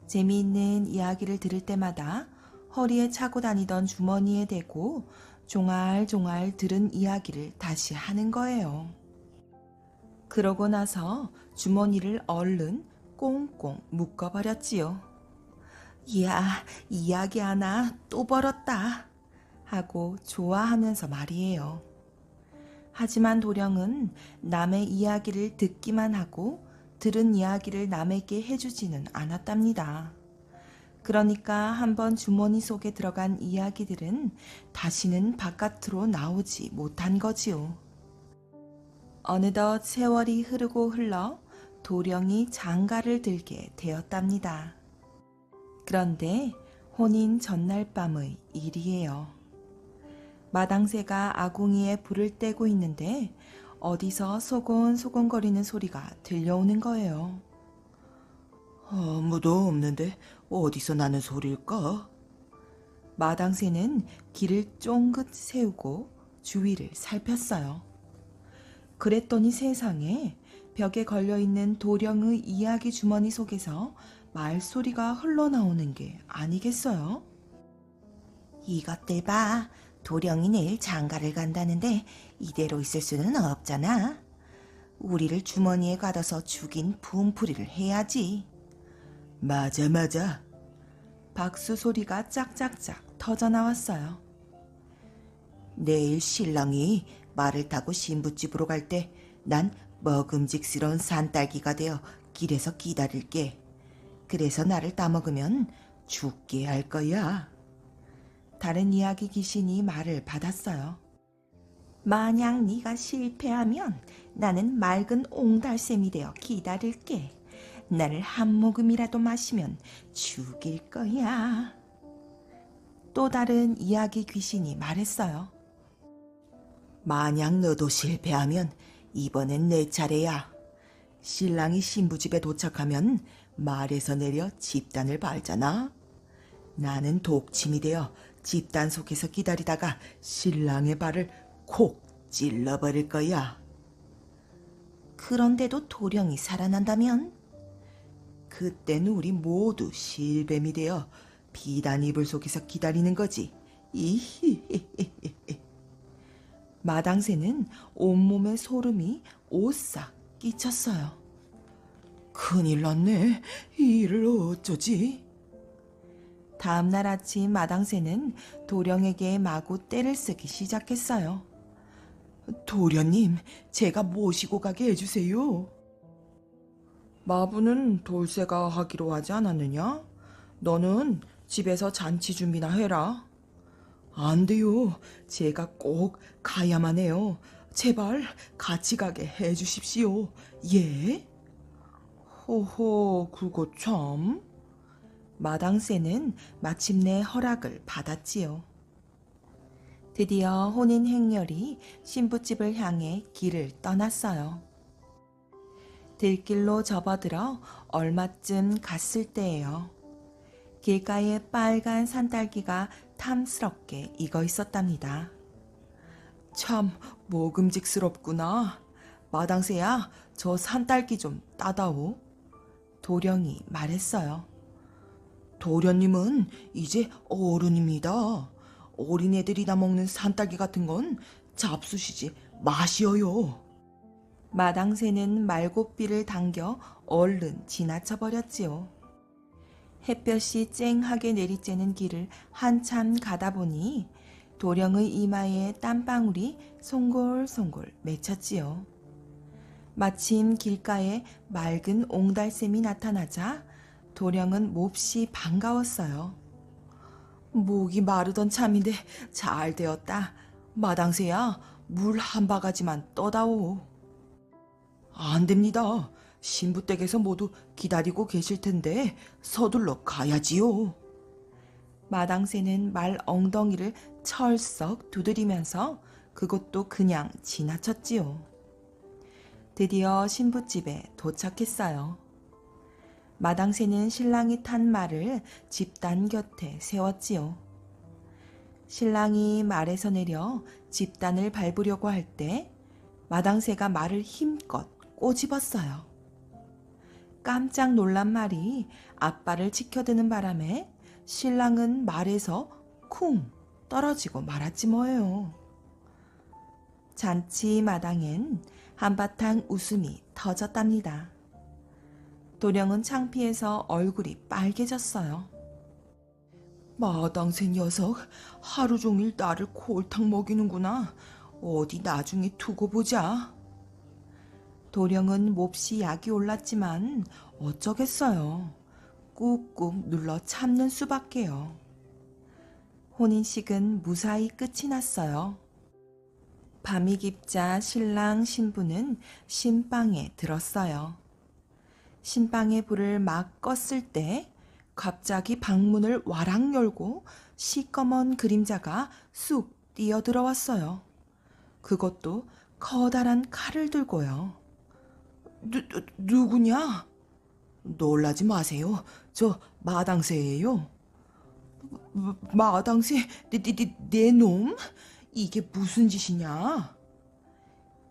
Speaker 1: 재미있는 이야기를 들을 때마다 허리에 차고 다니던 주머니에 대고 종알종알 들은 이야기를 다시 하는 거예요. 그러고 나서 주머니를 얼른 꽁꽁 묶어버렸지요. 이야, 이야기 하나 또 벌었다 하고 좋아하면서 말이에요. 하지만 도령은 남의 이야기를 듣기만 하고 들은 이야기를 남에게 해주지는 않았답니다. 그러니까 한번 주머니 속에 들어간 이야기들은 다시는 바깥으로 나오지 못한 거지요. 어느덧 세월이 흐르고 흘러 도령이 장가를 들게 되었답니다. 그런데 혼인 전날 밤의 일이에요. 마당새가 아궁이에 불을 떼고 있는데 어디서 소곤소곤거리는 소리가 들려오는 거예요.
Speaker 2: 아무도 없는데 어디서 나는 소리일까?
Speaker 1: 마당새는 길을 쫑긋 세우고 주위를 살폈어요. 그랬더니 세상에 벽에 걸려있는 도령의 이야기 주머니 속에서 말소리가 흘러나오는 게 아니겠어요? 이것들 봐. 도령이 내일 장가를 간다는데 이대로 있을 수는 없잖아. 우리를 주머니에 가둬서 죽인 분풀이를 해야지.
Speaker 2: 맞아.
Speaker 1: 박수 소리가 짝짝짝 터져 나왔어요.
Speaker 2: 내일 신랑이 말을 타고 신부집으로 갈 때 난 먹음직스러운 산딸기가 되어 길에서 기다릴게. 그래서 나를 따먹으면 죽게 할 거야.
Speaker 1: 다른 이야기 귀신이 말을 받았어요. 만약 네가 실패하면 나는 맑은 옹달샘이 되어 기다릴게. 나를 한 모금이라도 마시면 죽일 거야. 또 다른 이야기 귀신이 말했어요.
Speaker 2: 만약 너도 실패하면 이번엔 내 차례야. 신랑이 신부집에 도착하면 말에서 내려 집단을 밟잖아. 나는 독침이 되어 집단 속에서 기다리다가 신랑의 발을 콕 찔러버릴 거야.
Speaker 1: 그런데도 도령이 살아난다면?
Speaker 2: 그땐 우리 모두 실뱀이 되어 비단 이불 속에서 기다리는 거지. 이히히히히.
Speaker 1: 마당새는 온몸에 소름이 오싹 끼쳤어요.
Speaker 2: 큰일 났네. 이 일을 어쩌지?
Speaker 1: 다음날 아침 마당새는 도령에게 마구 떼를 쓰기 시작했어요.
Speaker 2: 도련님, 제가 모시고 가게 해주세요.
Speaker 1: 마부는 돌쇠가 하기로 하지 않았느냐? 너는 집에서 잔치 준비나 해라.
Speaker 2: 안 돼요. 제가 꼭 가야만 해요. 제발 같이 가게 해주십시오. 예?
Speaker 1: 호호, 그거 참. 마당새는 마침내 허락을 받았지요. 드디어 혼인 행렬이 신부집을 향해 길을 떠났어요. 들길로 접어들어 얼마쯤 갔을 때예요. 길가에 빨간 산딸기가 탐스럽게 익어 있었답니다.
Speaker 2: 참 먹음직스럽구나. 마당새야, 저 산딸기 좀 따다오.
Speaker 1: 도령이 말했어요.
Speaker 2: 도련님은 이제 어른입니다. 어린애들이 다 먹는 산딸기 같은 건 잡수시지 마시어요.
Speaker 1: 마당새는 말고삐를 당겨 얼른 지나쳐 버렸지요. 햇볕이 쨍하게 내리쬐는 길을 한참 가다 보니 도령의 이마에 땀방울이 송골송골 맺혔지요. 마침 길가에 맑은 옹달샘이 나타나자 도령은 몹시 반가웠어요.
Speaker 2: 목이 마르던 참인데 잘 되었다. 마당새야, 물 한 바가지만 떠다오. 안 됩니다. 신부댁에서 모두 기다리고 계실 텐데 서둘러 가야지요.
Speaker 1: 마당새는 말 엉덩이를 철썩 두드리면서 그것도 그냥 지나쳤지요. 드디어 신부집에 도착했어요. 마당새는 신랑이 탄 말을 집단 곁에 세웠지요. 신랑이 말에서 내려 집단을 밟으려고 할 때 마당새가 말을 힘껏 꼬집었어요. 깜짝 놀란 말이 앞발을 치켜드는 바람에 신랑은 말에서 쿵 떨어지고 말았지 뭐예요. 잔치 마당엔 한바탕 웃음이 터졌답니다. 도령은 창피해서 얼굴이 빨개졌어요.
Speaker 2: 마당새 녀석 하루 종일 나를 콜탕 먹이는구나. 어디 나중에 두고 보자.
Speaker 1: 도령은 몹시 약이 올랐지만 어쩌겠어요. 꾹꾹 눌러 참는 수밖에요. 혼인식은 무사히 끝이 났어요. 밤이 깊자 신랑 신부는 신방에 들었어요. 신방의 불을 막 껐을 때 갑자기 방문을 와락 열고 시꺼먼 그림자가 쑥 뛰어들어왔어요. 그것도 커다란 칼을 들고요.
Speaker 2: 누구냐? 놀라지 마세요. 저 마당새예요. 마당새, 내 놈? 이게 무슨 짓이냐?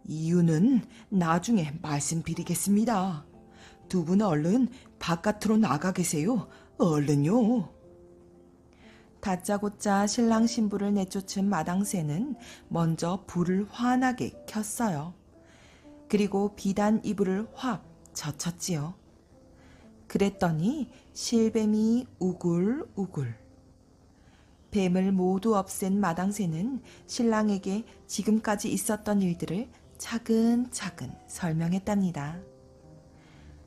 Speaker 2: 이유는 나중에 말씀드리겠습니다. 두 분 얼른 바깥으로 나가 계세요. 얼른요.
Speaker 1: 다짜고짜 신랑 신부를 내쫓은 마당새는 먼저 불을 환하게 켰어요. 그리고 비단 이불을 확 젖혔지요. 그랬더니 실뱀이 우글우글. 뱀을 모두 없앤 마당새는 신랑에게 지금까지 있었던 일들을 차근차근 설명했답니다.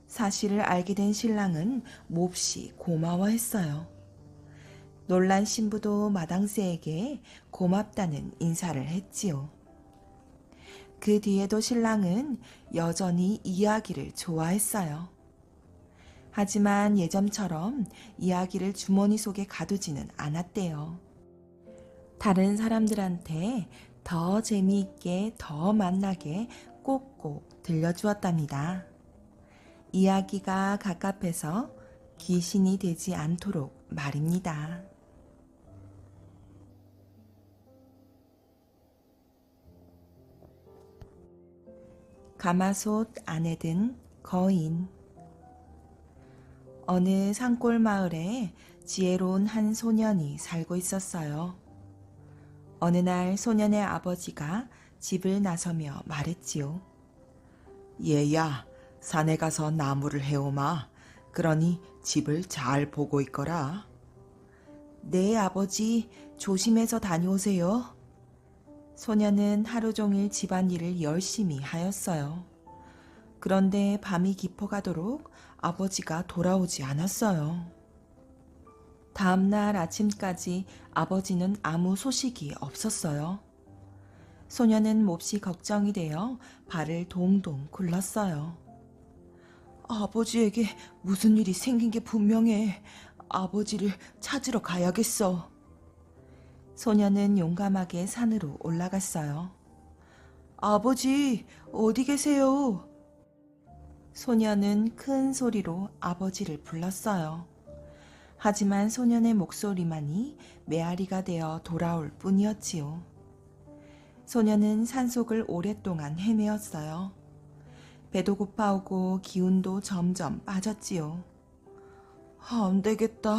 Speaker 1: 사실을 알게 된 신랑은 몹시 고마워했어요. 놀란 신부도 마당새에게 고맙다는 인사를 했지요. 그 뒤에도 신랑은 여전히 이야기를 좋아했어요. 하지만 예전처럼 이야기를 주머니 속에 가두지는 않았대요. 다른 사람들한테 더 재미있게 더 만나게 꼭꼭 들려주었답니다. 이야기가 갑갑해서 귀신이 되지 않도록 말입니다. 가마솥 안에 든 거인. 어느 산골 마을에 지혜로운 한 소년이 살고 있었어요. 어느 날 소년의 아버지가 집을 나서며 말했지요.
Speaker 2: 얘야, 산에 가서 나무를 해오마. 그러니 집을 잘 보고 있거라.
Speaker 1: 네, 아버지, 조심해서 다녀오세요. 소년은 하루 종일 집안일을 열심히 하였어요. 그런데 밤이 깊어가도록 아버지가 돌아오지 않았어요. 다음 날 아침까지 아버지는 아무 소식이 없었어요. 소년은 몹시 걱정이 되어 발을 동동 굴렀어요.
Speaker 2: 아버지에게 무슨 일이 생긴 게 분명해. 아버지를 찾으러 가야겠어.
Speaker 1: 소년은 용감하게 산으로 올라갔어요.
Speaker 2: 아버지, 어디 계세요?
Speaker 1: 소년은 큰 소리로 아버지를 불렀어요. 하지만 소년의 목소리만이 메아리가 되어 돌아올 뿐이었지요. 소년은 산속을 오랫동안 헤매었어요. 배도 고파오고 기운도 점점 빠졌지요.
Speaker 2: 안 되겠다.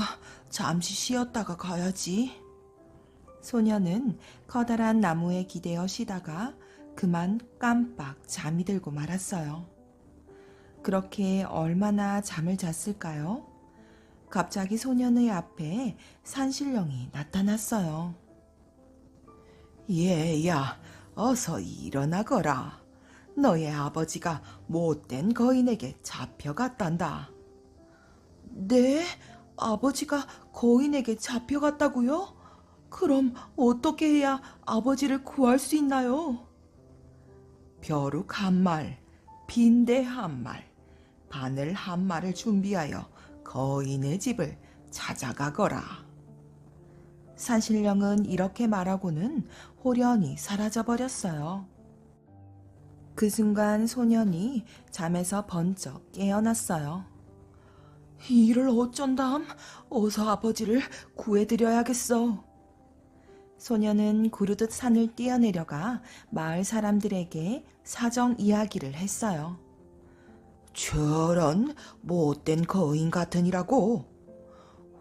Speaker 2: 잠시 쉬었다가 가야지.
Speaker 1: 소년은 커다란 나무에 기대어 쉬다가 그만 깜빡 잠이 들고 말았어요. 그렇게 얼마나 잠을 잤을까요? 갑자기 소년의 앞에 산신령이 나타났어요.
Speaker 2: 얘야, 어서 일어나거라. 너의 아버지가 못된 거인에게 잡혀갔단다. 네? 아버지가 거인에게 잡혀갔다고요? 그럼 어떻게 해야 아버지를 구할 수 있나요? 벼룩 한 말, 빈대 한 말, 바늘 한 마를 준비하여 거인의 집을 찾아가거라.
Speaker 1: 산신령은 이렇게 말하고는 호련히 사라져버렸어요. 그 순간 소년이 잠에서 번쩍 깨어났어요.
Speaker 2: 이를 어쩐담? 어서 아버지를 구해드려야겠어.
Speaker 1: 소년은 구르듯 산을 뛰어내려가 마을 사람들에게 사정 이야기를 했어요.
Speaker 2: 저런 못된 거인 같으니라고.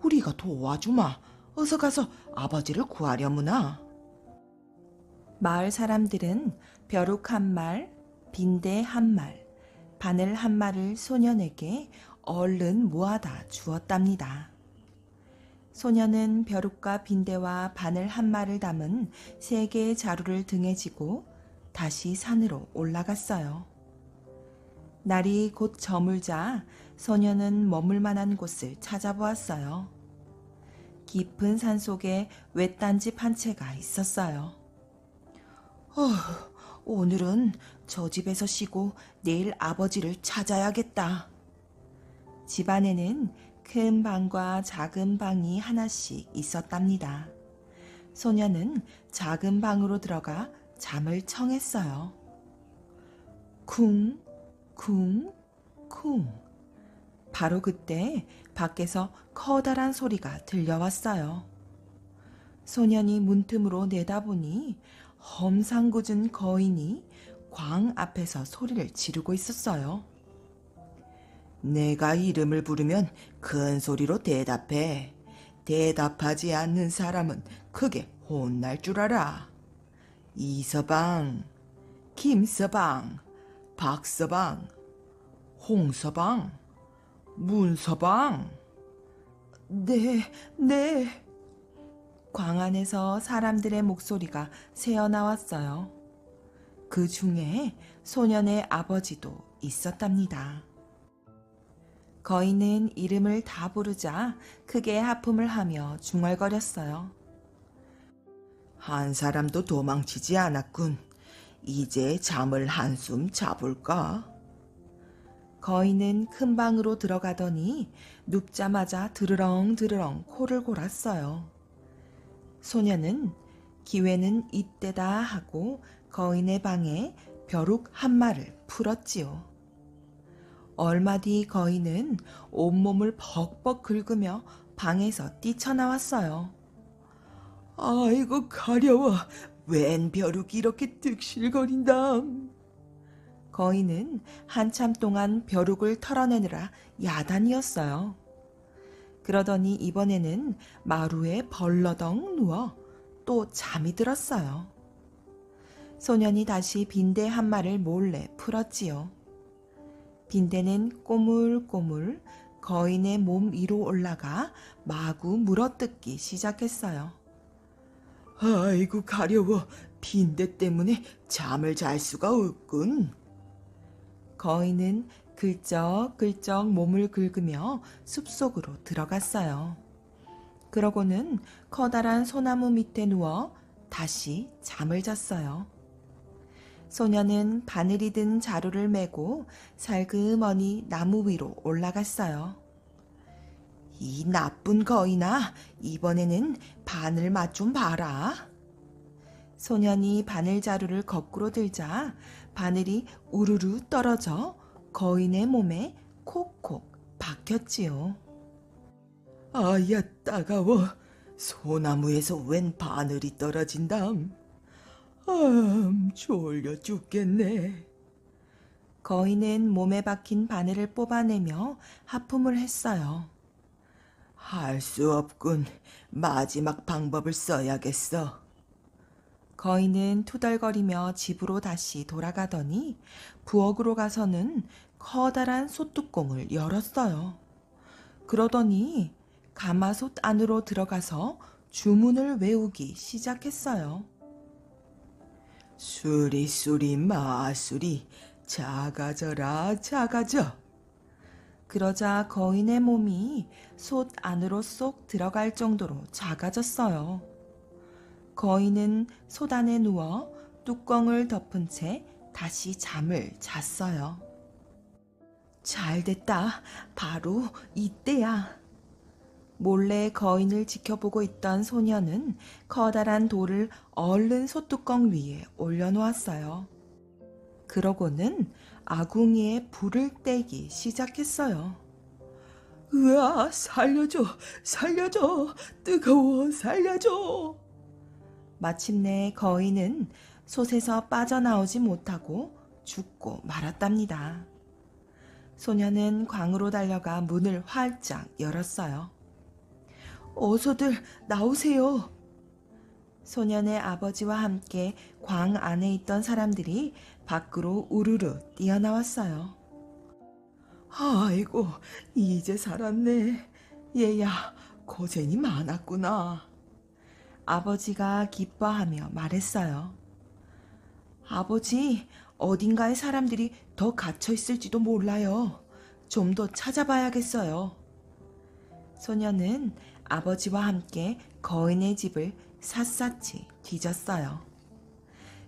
Speaker 2: 우리가 도와주마. 어서 가서 아버지를 구하려무나.
Speaker 1: 마을 사람들은 벼룩 한 말, 빈대 한 말, 바늘 한 말을 소년에게 얼른 모아다 주었답니다. 소년은 벼룩과 빈대와 바늘 한 말을 담은 3개의 자루를 등에 지고 다시 산으로 올라갔어요. 날이 곧 저물자 소년은 머물 만한 곳을 찾아보았어요. 깊은 산 속에 외딴집 한 채가 있었어요.
Speaker 2: 오늘은 저 집에서 쉬고 내일 아버지를 찾아야겠다.
Speaker 1: 집 안에는 큰 방과 작은 방이 하나씩 있었답니다. 소년은 작은 방으로 들어가 잠을 청했어요. 쿵, 쿵, 쿵. 바로 그때 밖에서 커다란 소리가 들려왔어요. 소년이 문틈으로 내다보니 험상궂은 거인이 광 앞에서 소리를 지르고 있었어요.
Speaker 2: 내가 이름을 부르면 큰 소리로 대답해. 대답하지 않는 사람은 크게 혼날 줄 알아. 이서방, 김서방, 박서방, 홍서방, 문서방.
Speaker 1: 네. 광 안에서 사람들의 목소리가 새어나왔어요. 그 중에 소년의 아버지도 있었답니다. 거인은 이름을 다 부르자 크게 하품을 하며 중얼거렸어요.
Speaker 2: 한 사람도 도망치지 않았군. 이제 잠을 한숨 자볼까?
Speaker 1: 거인은 큰 방으로 들어가더니 눕자마자 드르렁 드르렁 코를 골았어요. 소년은 기회는 이때다 하고 거인의 방에 벼룩 한 마를 풀었지요. 얼마 뒤 거인은 온몸을 벅벅 긁으며 방에서 뛰쳐나왔어요.
Speaker 2: 아이고 가려워. 웬 벼룩이 이렇게 득실거린담.
Speaker 1: 거인은 한참 동안 벼룩을 털어내느라 야단이었어요. 그러더니 이번에는 마루에 벌러덩 누워 또 잠이 들었어요. 소년이 다시 빈대 한 마를 몰래 풀었지요. 빈대는 꼬물꼬물 거인의 몸 위로 올라가 마구 물어뜯기 시작했어요.
Speaker 2: 아이고 가려워. 빈대 때문에 잠을 잘 수가 없군.
Speaker 1: 거인은 글쩍글쩍 몸을 긁으며 숲속으로 들어갔어요. 그러고는 커다란 소나무 밑에 누워 다시 잠을 잤어요. 소년은 바늘이 든 자루를 메고 살그머니 나무 위로 올라갔어요.
Speaker 2: 이 나쁜 거인아, 이번에는 바늘 맛 좀 봐라.
Speaker 1: 소년이 바늘 자루를 거꾸로 들자 바늘이 우르르 떨어져 거인의 몸에 콕콕 박혔지요.
Speaker 2: 아야 따가워. 소나무에서 웬 바늘이 떨어진담. 졸려 죽겠네.
Speaker 1: 거인은 몸에 박힌 바늘을 뽑아내며 하품을 했어요.
Speaker 2: 할 수 없군. 마지막 방법을 써야겠어.
Speaker 1: 거인은 투덜거리며 집으로 다시 돌아가더니 부엌으로 가서는 커다란 솥뚜껑을 열었어요. 그러더니 가마솥 안으로 들어가서 주문을 외우기 시작했어요.
Speaker 2: 수리수리 마수리 작아져라 작아져.
Speaker 1: 그러자 거인의 몸이 솥 안으로 쏙 들어갈 정도로 작아졌어요. 거인은 솥 안에 누워 뚜껑을 덮은 채 다시 잠을 잤어요. 잘 됐다. 바로 이때야. 몰래 거인을 지켜보고 있던 소녀는 커다란 돌을 얼른 솥뚜껑 위에 올려놓았어요. 그러고는 아궁이에 불을 떼기 시작했어요.
Speaker 2: 으아, 살려줘, 살려줘, 뜨거워, 살려줘.
Speaker 1: 마침내 거인은 솥에서 빠져나오지 못하고 죽고 말았답니다. 소녀는 광으로 달려가 문을 활짝 열었어요. 어서들 나오세요. 소년의 아버지와 함께 광 안에 있던 사람들이 밖으로 우르르 뛰어나왔어요.
Speaker 2: 아이고, 이제 살았네. 얘야, 고생이 많았구나.
Speaker 1: 아버지가 기뻐하며 말했어요. 아버지, 어딘가에 사람들이 더 갇혀 있을지도 몰라요. 좀 더 찾아봐야겠어요. 소녀는 아버지와 함께 거인의 집을 샅샅이 뒤졌어요.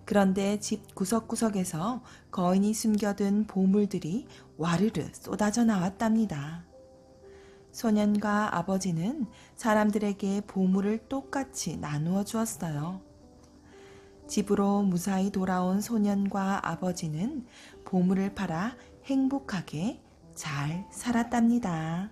Speaker 1: 그런데 집 구석구석에서 거인이 숨겨둔 보물들이 와르르 쏟아져 나왔답니다. 소년과 아버지는 사람들에게 보물을 똑같이 나누어 주었어요. 집으로 무사히 돌아온 소년과 아버지는 보물을 팔아 행복하게 잘 살았답니다.